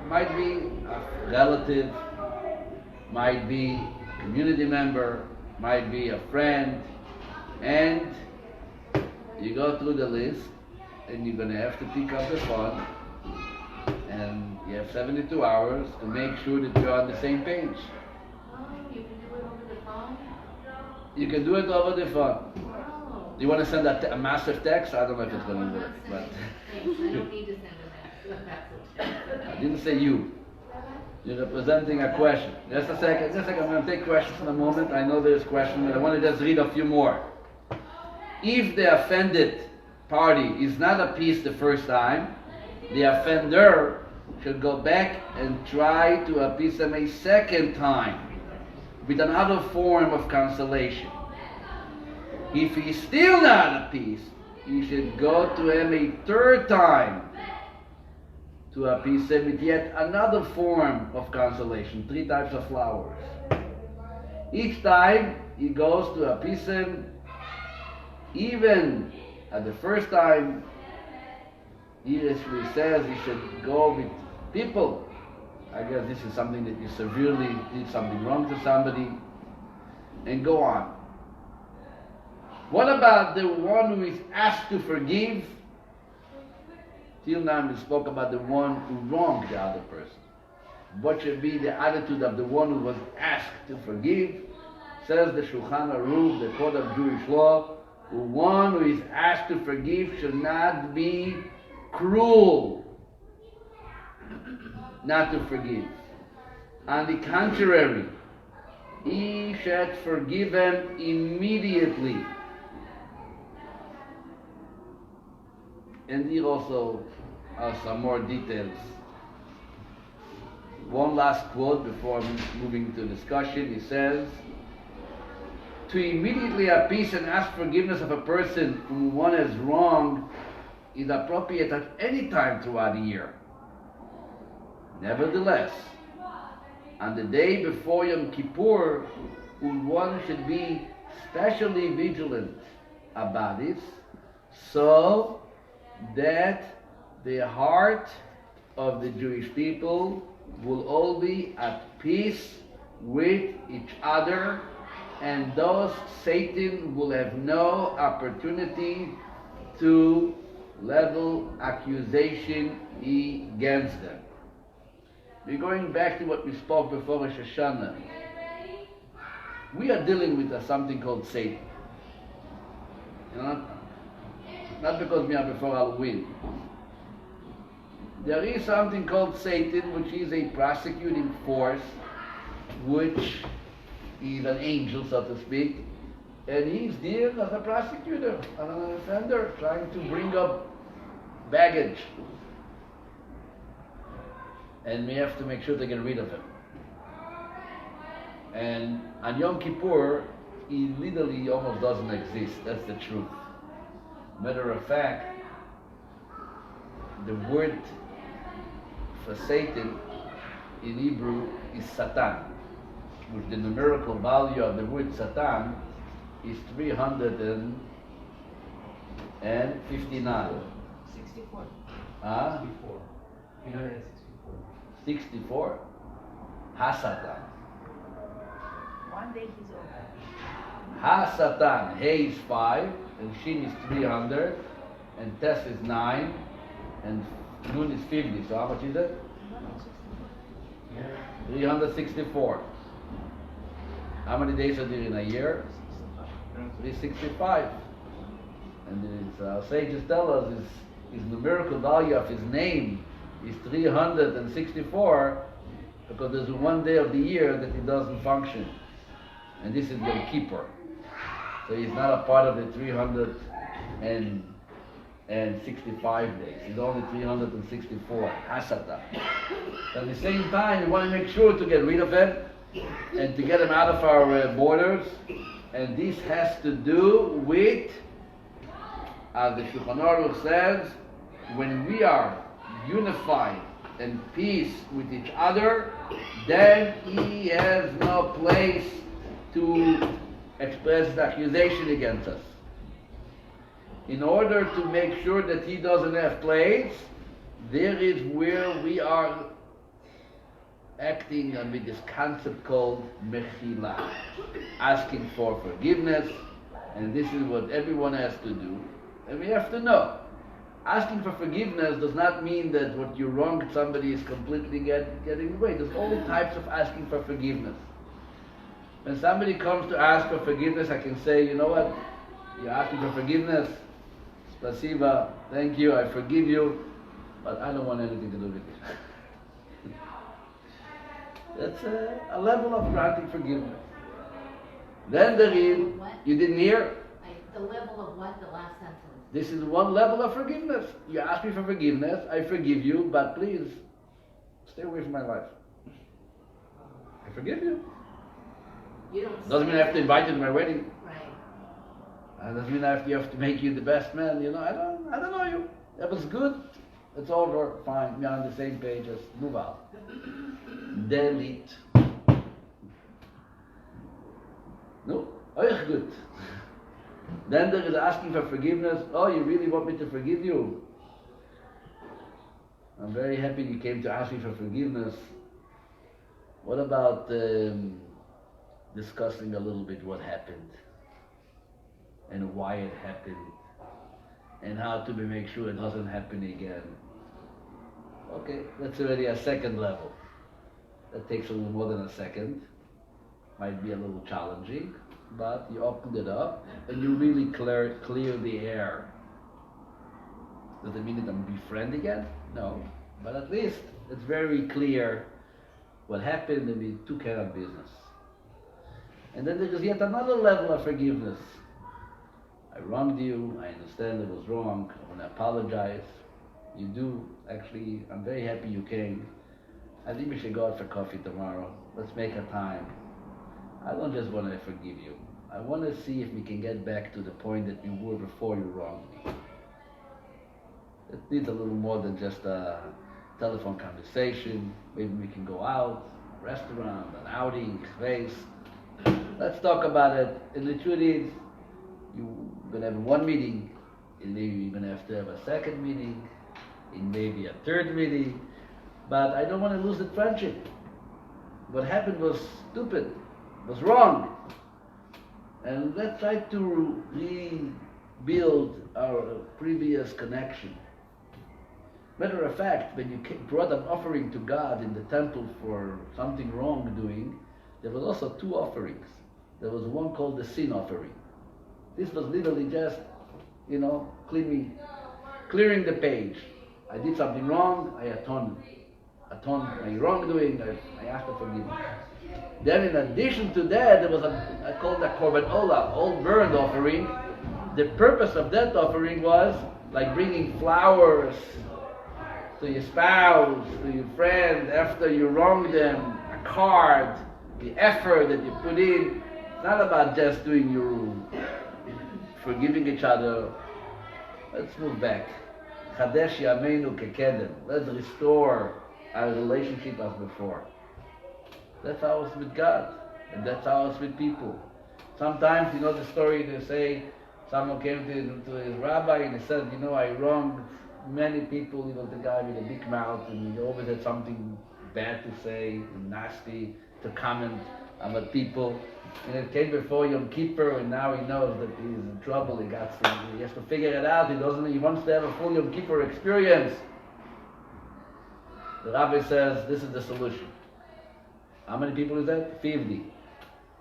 might be a relative, might be a community member, might be a friend, and you go through the list, and you're going to have to pick up the phone, and you have 72 hours to make sure that you're on the same page. Oh, you can do it over the phone? You can do it over the phone. Oh. Do you want to send a massive text? I don't know if it's going to work, but Thanks, I don't need to send a message. I didn't say you. You're representing a question. Just a second, I'm going to take questions in a moment. I know there's questions, but I want to just read a few more. If the offended party is not appeased the first time, the offender should go back and try to appease him a second time with another form of consolation. If he's still not appeased, he should go to him a third time to appease him with yet another form of consolation, 3 types of flowers. Each time he goes to appease him, even at the first time, he actually says he should go with people. I guess this is something that you severely did something wrong to somebody, and go on. What about the one who is asked to forgive? Till now we spoke about the one who wronged the other person. What should be the attitude of the one who was asked to forgive? Says the Shulchan Aruch, the code of Jewish law, the one who is asked to forgive should not be cruel not to forgive. On the contrary, he should forgive him immediately. And here also are some more details. One last quote before moving to discussion. He says, to immediately appease and ask forgiveness of a person whom one has wronged is appropriate at any time throughout the year. Nevertheless, on the day before Yom Kippur, one should be specially vigilant about this, so that the heart of the Jewish people will all be at peace with each other, and thus Satan will have no opportunity to level accusation against them. We're going back to what we spoke before Rosh Hashanah. We are dealing with something called Satan. You know, not because we are before Halloween. There is something called Satan, which is a prosecuting force, which is an angel, so to speak, and he's there as a prosecutor, as an offender, trying to bring up baggage. And we have to make sure to get rid of him. And on Yom Kippur, he literally almost doesn't exist. That's the truth. Matter of fact, the word for Satan in Hebrew is Satan, which the numerical value of the word Satan is 359. 64. Huh? 64. 364. 64? Ha-Satan. One day he's over. Ha-Satan. He is 5, and Shin is 300, and Tes is 9, and Nun is 50. So how much is it? 364. How many days are there in a year? 365. And our sages tell us his numerical value of his name is 364 because there's one day of the year that he doesn't function. And this is Yom Kippur. So he's not a part of the 365 days. He's only 364. Hasata. At the same time, we want to make sure to get rid of him and to get him out of our borders. And this has to do with, as the Shulchan Aruch says, when we are unified and peace with each other, then he has no place to express the accusation against us. In order to make sure that he doesn't have place, there is where we are acting with this concept called mechila, asking for forgiveness, and this is what everyone has to do, and we have to know. Asking for forgiveness does not mean that what you wronged somebody is completely getting away. There's all types of asking for forgiveness. When somebody comes to ask for forgiveness, I can say, you know what, you're asking for forgiveness, spasiba, thank you, I forgive you, but I don't want anything to do with it. That's a level of granting forgiveness. Then there is, What? you didn't hear? The level of what, the last sentence? This is one level of forgiveness. You ask me for forgiveness, I forgive you, but please, stay away from my life. I forgive you. You don't Doesn't mean I have to invite you to my wedding. Right. Doesn't mean I have to make you the best man, you know, I don't know you. That was good, it's over, fine, we're on the same page, just move out. Delete. No, euch gut. Then there is asking for forgiveness. Oh, you really want me to forgive you? I'm very happy you came to ask me for forgiveness. What about discussing a little bit what happened and why it happened and how to make sure it doesn't happen again? Okay, that's already a second level. That takes a little more than a second. Might be a little challenging, but you opened it up and you really clear the air. Does it mean that I'm be friend again? No, but at least it's very clear what happened and we took care of business. And then there is yet another level of forgiveness. I wronged you, I understand it was wrong, I want to apologize. You do, actually, I'm very happy you came. I think we should go out for coffee tomorrow. Let's make a time. I don't just want to forgive you. I want to see if we can get back to the point that we were before you wronged me. It needs a little more than just a telephone conversation. Maybe we can go out, restaurant, an outing, space. Let's talk about it. And the truth is, you're going to have one meeting, and maybe you're going to have a second meeting, and maybe a third meeting. But I don't want to lose the friendship. What happened was stupid, was wrong. And let's try to rebuild our previous connection. Matter of fact, when you brought an offering to God in the temple for something wrongdoing, there was also two offerings. There was one called the sin offering. This was literally just, clearing the page. I did something wrong, I atoned my wrongdoing, I asked for forgiveness. Then in addition to that, there was I called that korban olah, all burnt offering. The purpose of that offering was like bringing flowers to your spouse, to your friend, after you wronged them, a card, the effort that you put in. It's not about just doing forgiving each other. Let's move back. Chadesh yameinu kekedem. Let's restore our relationship as before. That's how it's with God, and that's how it's with people. Sometimes, the story, they say, someone came to his rabbi and he said, I wronged many people. He was the guy with a big mouth, and he always had something bad to say, nasty to comment about people. And it came before Yom Kippur, and now he knows that he's in trouble. He has to figure it out. He wants to have a full Yom Kippur experience. The rabbi says, this is the solution. How many people is that? 50.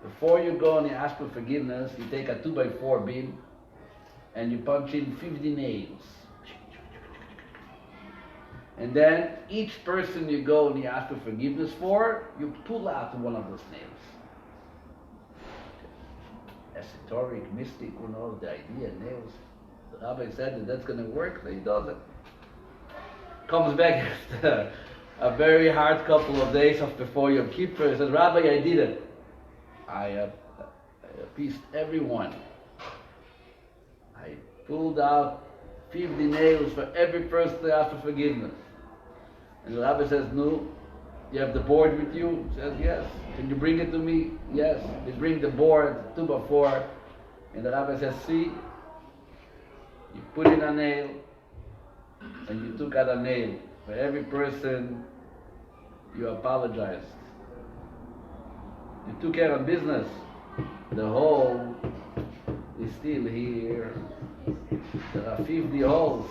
Before you go and you ask for forgiveness, you take a 2x4 beam and you punch in 50 nails. And then each person you go and you ask for forgiveness for, you pull out one of those nails. Esoteric, mystic, who knows the idea, nails. The rabbi said that that's going to work, but he doesn't. Comes back after a very hard couple of days before Yom Kippur. He says, Rabbi, I did it. I appeased everyone. I pulled out 50 nails for every person to ask for forgiveness. And the rabbi says, no, you have the board with you? He says, yes. Can you bring it to me? Yes. They bring the board, 2x4. And the rabbi says, see, you put in a nail, and you took out a nail. For every person, you apologized. You took care of business. The hole is still here. There are 50 holes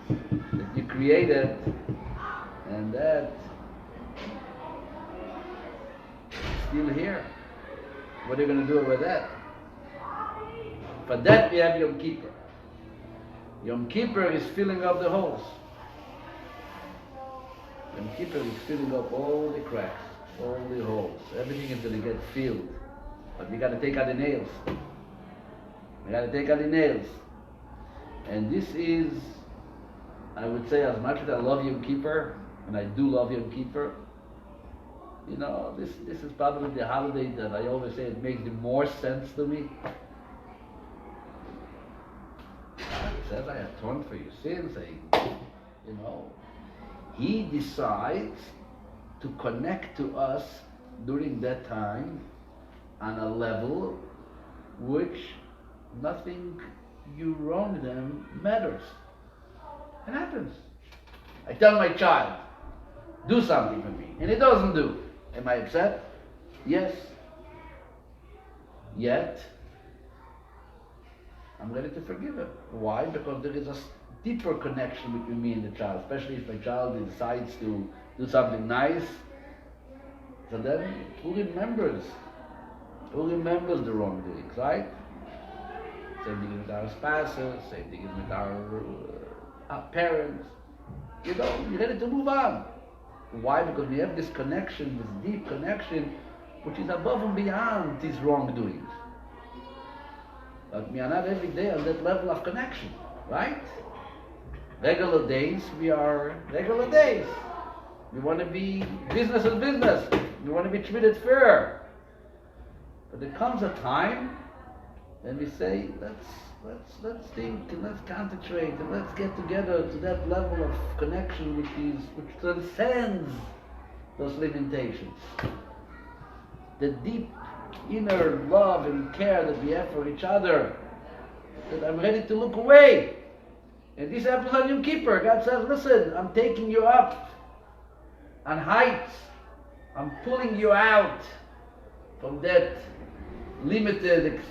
that you created, and that is still here. What are you going to do with that? For that we have Yom Kippur. Yom Kippur is filling up the holes. Yom Kippur is filling up all the cracks, all the holes. Everything is going to get filled. But we got to take out the nails. We got to take out the nails. And this is, I would say, as much as I love Yom Kippur, and I do love Yom Kippur, this is probably the holiday that I always say it makes the more sense to me. It says I atone for your sins. He decides to connect to us during that time on a level which nothing you wrong them matters. It happens. I tell my child, do something for me, and he doesn't do. Am I upset? Yes. Yet, I'm ready to forgive him. Why? Because there is a deeper connection between me and the child, especially if my child decides to do something nice. So then, who remembers? Who remembers the wrongdoings, right? Same thing with our spouses, same thing with our parents. You're ready to move on. Why? Because we have this connection, this deep connection, which is above and beyond these wrongdoings. But we are not every day on that level of connection, right? Regular days, we are regular days. We want to be business as business. We want to be treated fair. But there comes a time when we say, let's think and let's concentrate and let's get together to that level of connection which transcends those limitations. The deep inner love and care that we have for each other, that I'm ready to look away. And this happens on Yom Kippur. God says, listen, I'm taking you up on heights. I'm pulling you out from that limited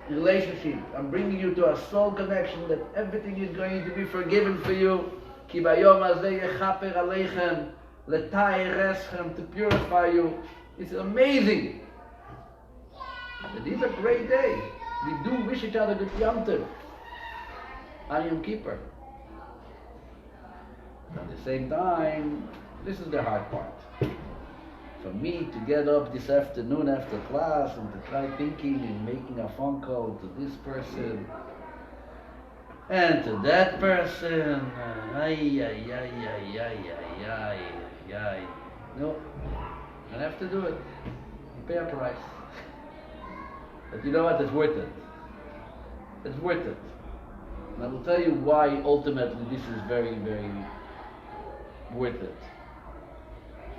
relationship. I'm bringing you to a soul connection that everything is going to be forgiven for you. Ki bayom hazeh yechaper aleichem, letayr eschem, to purify you. It's amazing. But these are great days. We do wish each other good Yom Tov on Yom Kippur. At the same time, this is the hard part. For me to get up this afternoon after class and to try thinking and making a phone call to this person and to that person, no, I have to do it. You pay a price. But you know what? It's worth it. It's worth it. And I will tell you why ultimately this is very, very worth it.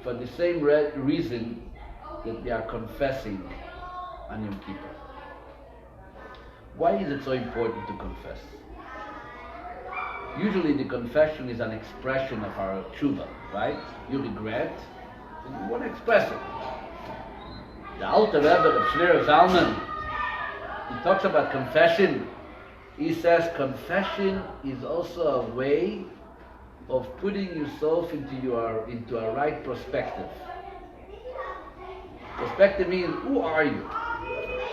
For the same reason that we are confessing on Yom Kippur. Why is it so important to confess? Usually the confession is an expression of our tshuva, right? You regret, and you want to express it. The Alter Rebbe of Shner Zalman, he talks about confession. He says confession is also a way of putting yourself into a right perspective. Perspective means, who are you?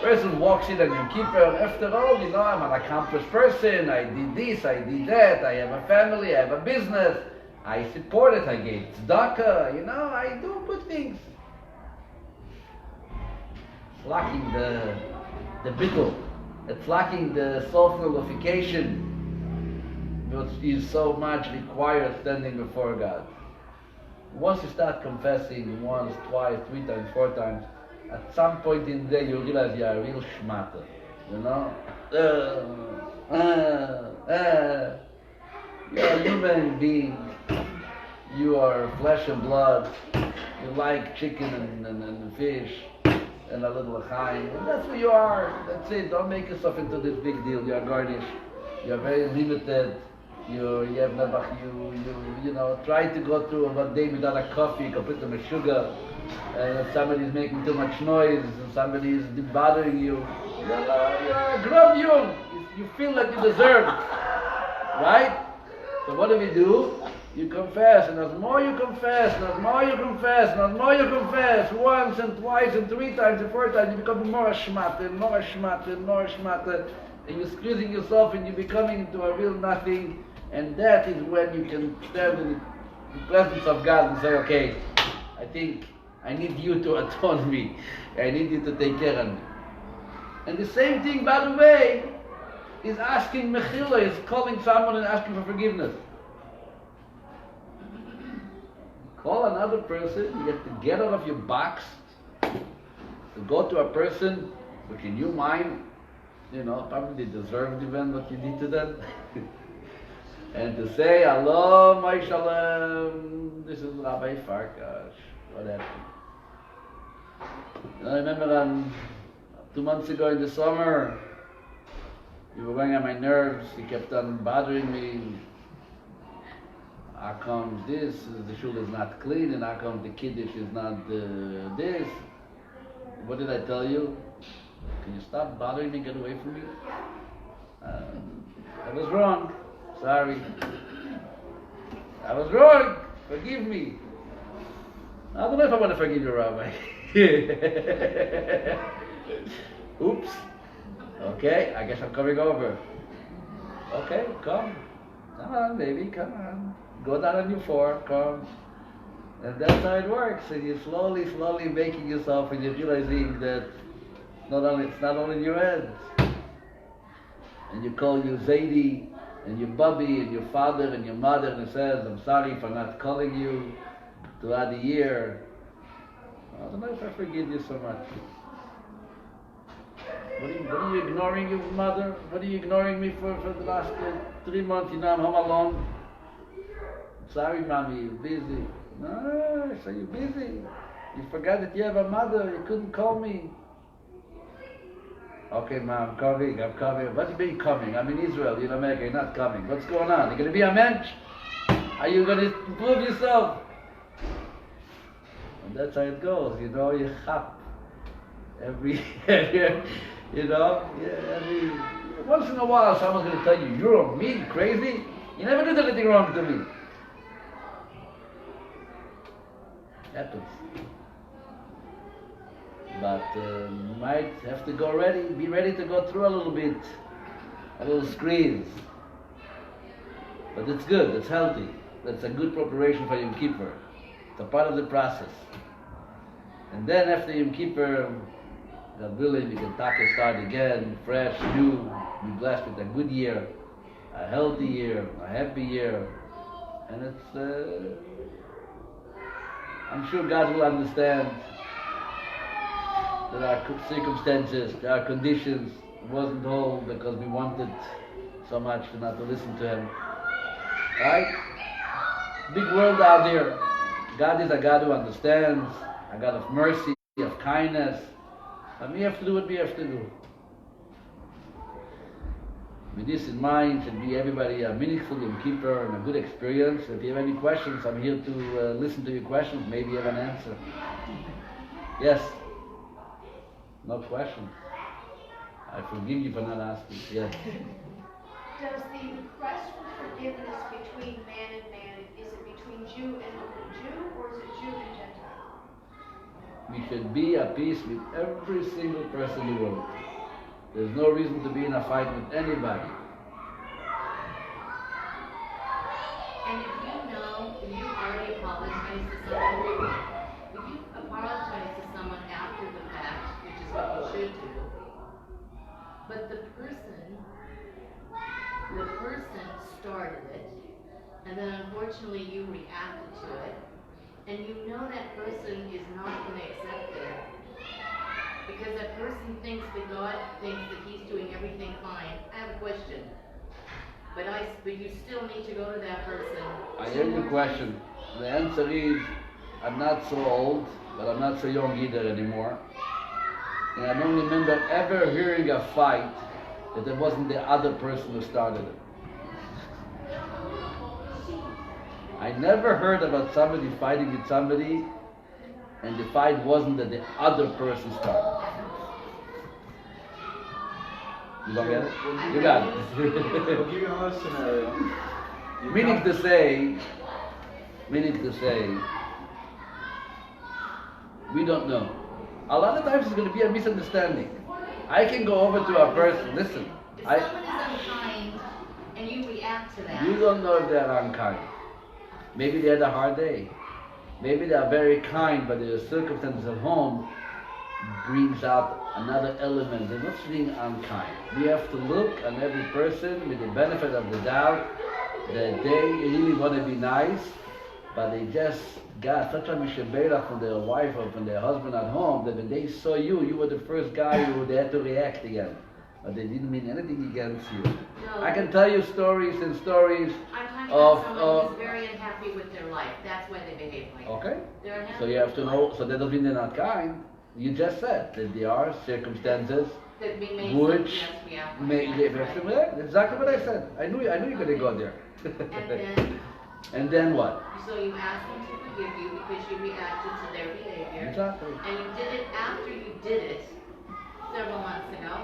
Person walks in on Yom Kippur, after all, you know, I'm an accomplished person, I did this, I did that, I have a family, I have a business, I support it, I gave tzedakah, you know, I do good things. It's lacking the bittul, it's lacking the self-nullification, which is so much required standing before God. Once you start confessing once, twice, 3 times, 4 times, at some point in the day you realize you are a real schmatter, you know? You're a human being. You are flesh and blood. You like chicken and fish and a little chaim. That's who you are. That's it. Don't make yourself into this big deal. You are garnish. You are very limited. You have never, you know, try to go through one day without a coffee, complete with sugar, and if somebody is making too much noise, and somebody is bothering you, you're a grown young. You feel like you deserve, right? So what do? You confess, and as more you confess, and as more you confess, and as more you confess, once and twice and 3 times and 4 times, you become more shmatter, more shmatter, more shmatter, and you're squeezing yourself and you're becoming into a real nothing. And that is when you can stand in the presence of God and say, okay, I think I need you to atone me. I need you to take care of me. And the same thing, by the way, is asking mechila, is calling someone and asking for forgiveness. Call another person, you have to get out of your box, to go to a person which in your mind, you know, probably deserved even what you did to them. And to say, hello, my shalom, this is Rabbi Farkash, what happened? You know, I remember 2 months ago in the summer, you were going on my nerves, you kept on bothering me. How come this, the shul is not clean, and how come the kiddush is not this? What did I tell you? Can you stop bothering me, get away from me? I was wrong. Sorry. I was wrong. Forgive me. I don't know if I want to forgive you, Rabbi. Oops. Okay, I guess I'm coming over. Okay, come. Come on, baby, come on. Go down on your 4, come. And that's how it works. And you're slowly making yourself, and you're realizing that it's not only in your head. And you call you Zaidi, and your Bubby, and your father, and your mother, and it says, I'm sorry for not calling you throughout the year. I don't know if I forgive you so much. What are you ignoring your mother? What are you ignoring me for the last 3 months? You know, I'm home alone. Sorry, mommy, you're busy. No, so you're busy. You forgot that you have a mother. You couldn't call me. Okay, mom, I'm coming. What do you mean coming? I'm in Israel, you're in America, you're not coming. What's going on? You're going to be a mensch? Are you going to prove yourself? And that's how it goes, you know, you chap. Every once in a while someone's going to tell you, you're me, crazy? You never did anything wrong to me. Happens. But might have to be ready to go through a little bit, a little squeeze. But it's good, it's healthy. That's a good preparation for Yom Kippur. It's a part of the process. And then after Yom Kippur, God willing, we can start again, fresh, new, be blessed with a good year, a healthy year, a happy year. And it's, I'm sure God will understand that our circumstances, our conditions wasn't whole because we wanted so much not to listen to Him. Right? Big world out there. God is a God who understands, a God of mercy, of kindness. And we have to do what we have to do. With this in mind, should be everybody a meaningful Yom Kippur and a good experience. If you have any questions, I'm here to listen to your questions. Maybe you have an answer. Yes? No questions? I forgive you for not asking. Yes? Does the request for forgiveness between man and man, is it between Jew and Jew, or is it Jew and Gentile? We should be at peace with every single person in the world. There's no reason to be in a fight with anybody. And if you already apologize to someone, if you apologize to someone after the fact, which is what you should do, but the person started it, and then unfortunately you reacted to it, and you know that person is not going to accept it, because that person thinks that God thinks that He's doing everything fine. I have a question. But you still need to go to that person. I hear your question. The answer is, I'm not so old, but I'm not so young either anymore. And I don't remember ever hearing a fight that it wasn't the other person who started it. I never heard about somebody fighting with somebody and the fight wasn't that the other person started. You don't get it? You got it. I'll give you another scenario. Meaning to say, we don't know. A lot of times it's going to be a misunderstanding. I can go over to a person, listen. If someone is unkind and you react to that. You don't know if they're unkind. Maybe they had a hard day. Maybe they are very kind, but their circumstances at home brings out another element. They're not being unkind. We have to look on every person with the benefit of the doubt that they really want to be nice, but they just got such a mishabera from their wife or from their husband at home that when they saw you, you were the first guy who they had to react again. But they didn't mean anything against you. No. I can tell you stories and stories I'm talking of... about someone who's very unhappy with their life. That's why they behave like that. Okay. They're unhappy. So you have to know, so that doesn't mean they're not kind. You just said that there are circumstances that we may which react make like they that, right? That's exactly what I said. I knew you were gonna go there. And then, And then what? so you asked them to forgive you because you reacted to their behavior. Exactly. And you did it after you did it several months ago.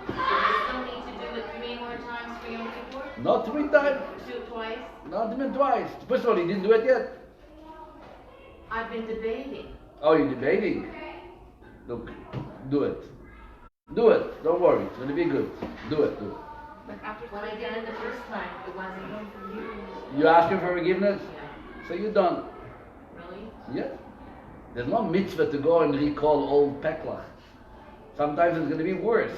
So you still need to do it 3 more times for Yom Kippur? Not 3 times. Twice? Not even twice. First of all, you didn't do it yet. I've been debating. Oh, you're debating? Look, do it. Do it. Don't worry. It's gonna be good. Do it. But after When I did it the first time, it wasn't from you. You asking for forgiveness? Yeah. So you don't. Really? Yeah. There's no mitzvah to go and recall old peklach. Sometimes it's going to be worse.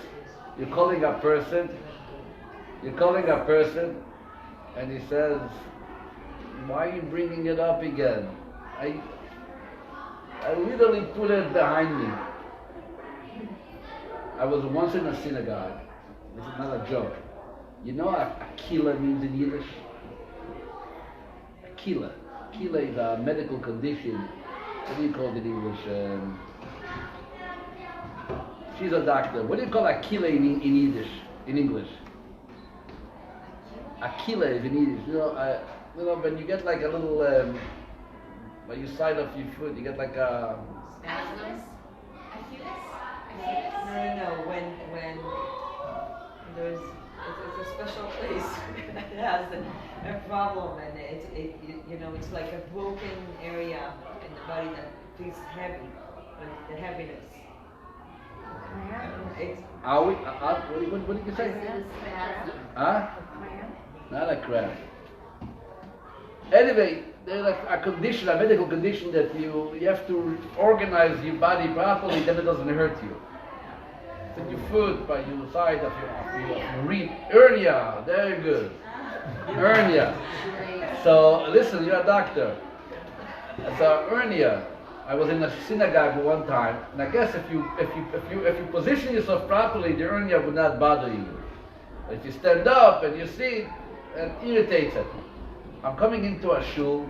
You're calling a person, and he says, why are you bringing it up again? I literally put it behind me. I was once in a synagogue. This is not a joke. You know what akila means in Yiddish? Akila. Akila is a medical condition. What do you call it in English? She's a doctor. What do you call akila in Yiddish? In English? Akila is in Yiddish. You know, when you get like a little, when you side off your foot, you get like a... Spasms? No. When there's, it's a special place that has a problem, and it's like a broken area in the body that feels heavy, with the heaviness. It's What did you say? Is it a spasm? Huh? Not a cramp. Anyway, there's a condition, a medical condition that you have to organize your body properly, then it doesn't hurt you. It's in your foot, by your side of your rib. Hernia, very good. Hernia. So listen, you're a doctor. So hernia. I was in a synagogue one time, and I guess if you position yourself properly, the hernia would not bother you. But if you stand up and you sit, it irritates it. I'm coming into a shul.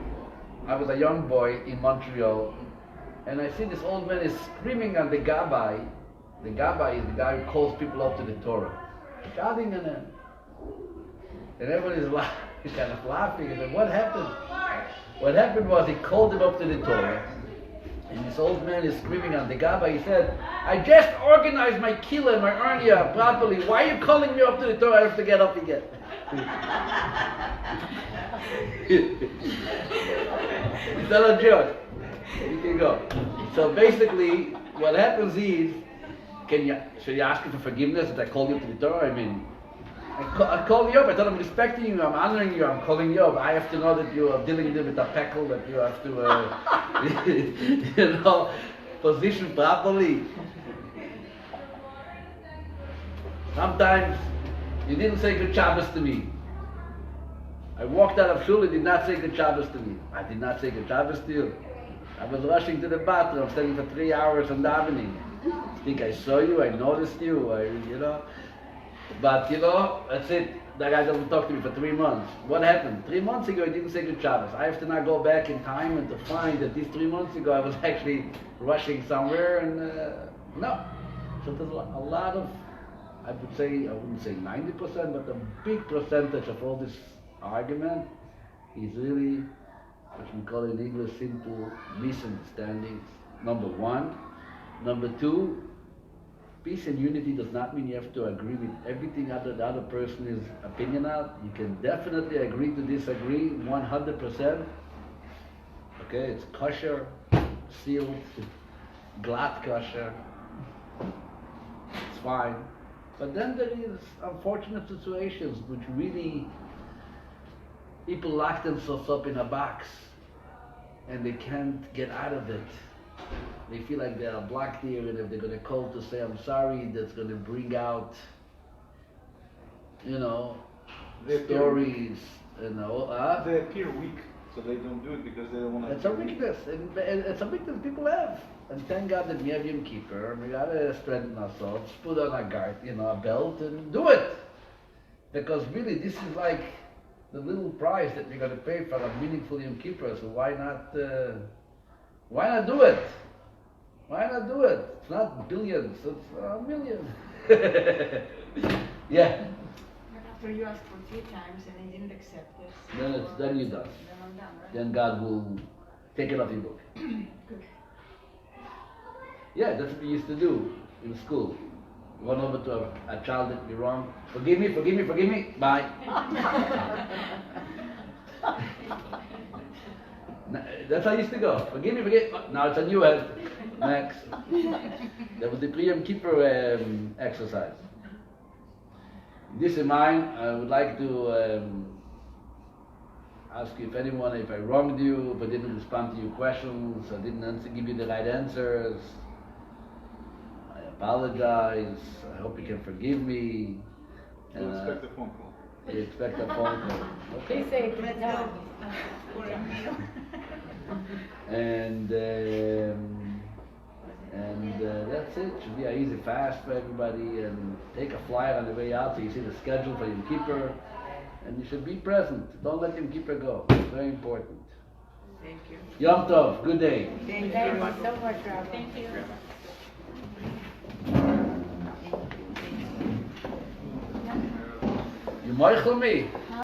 I was a young boy in Montreal, and I see this old man is screaming on the gabbai. The gabbai is the guy who calls people up to the Torah. Shouting at him. And everybody's kind of laughing. And then what happened? What happened was he called him up to the Torah. And this old man is screaming on the gabbai. He said, I just organized my kila and my hernia properly. Why are you calling me up to the Torah? I have to get up again. It's not a joke. You can go. So basically, what happens is, should you ask him for forgiveness that I called you up to the Torah? I mean, I called you up. I thought I'm respecting you. I'm honoring you. I'm calling you up. I have to know that you are dealing with a peckle, that you have to, position properly. Sometimes you didn't say good Shabbos to me. I walked out of shul, you did not say good Shabbos to me. I did not say good Shabbos to you. I was rushing to the bathroom, standing for 3 hours and davening. I think I saw you, I noticed you, But that's it. That guy doesn't talk to me for 3 months. What happened? 3 months ago, I didn't say good Shabbos. I have to now go back in time and to find that these 3 months ago, I was actually rushing somewhere and no. So there's a lot of, I wouldn't say 90%, but a big percentage of all this argument is really, what we call in English, simple misunderstandings, number one. Number two, peace and unity does not mean you have to agree with everything the other person is opinion of. You can definitely agree to disagree 100%. Okay, it's kosher, sealed, glatt kosher. It's fine. But then there is unfortunate situations which really people lock themselves up in a box and they can't get out of it. They feel like they are blocked here, and if they're going to call to say I'm sorry, that's going to bring out, stories and all. They appear weak, so they don't do it because they don't want to. It's a weakness, and it's a weakness people have. And thank God that we have Yom Kippur, and we got to strengthen ourselves, put on a guard, a belt, and do it. Because really, this is like the little price that we're going to pay for a meaningful Yom Kippur. So why not do it? Why not do it? It's not billions, it's a million. Yeah. After you asked for 3 times and they didn't accept this. Then you're done. Then I'm done, right? Then God will take it off your book. Good. Yeah, that's what we used to do in school. Run over to a child that did wrong. Forgive me, forgive me, forgive me. Bye. That's how I used to go. Forgive me, forgive me. Now it's a new head. Next. That was the Yom Kippur exercise. This in mind, I would like to ask you if I wronged you, if I didn't respond to your questions, I didn't give you the right answers. I apologize. I hope you can forgive me. You expect a phone call. You expect a phone call. Okay. And that's it. Should be an easy fast for everybody, and take a flyer on the way out so you see the schedule for Yom Kippur, and you should be present. Don't let Yom Kippur go. It's very important. Thank you. Yom Tov. Good day. Thank you so much, Rabbi. Thank you. You moichel me.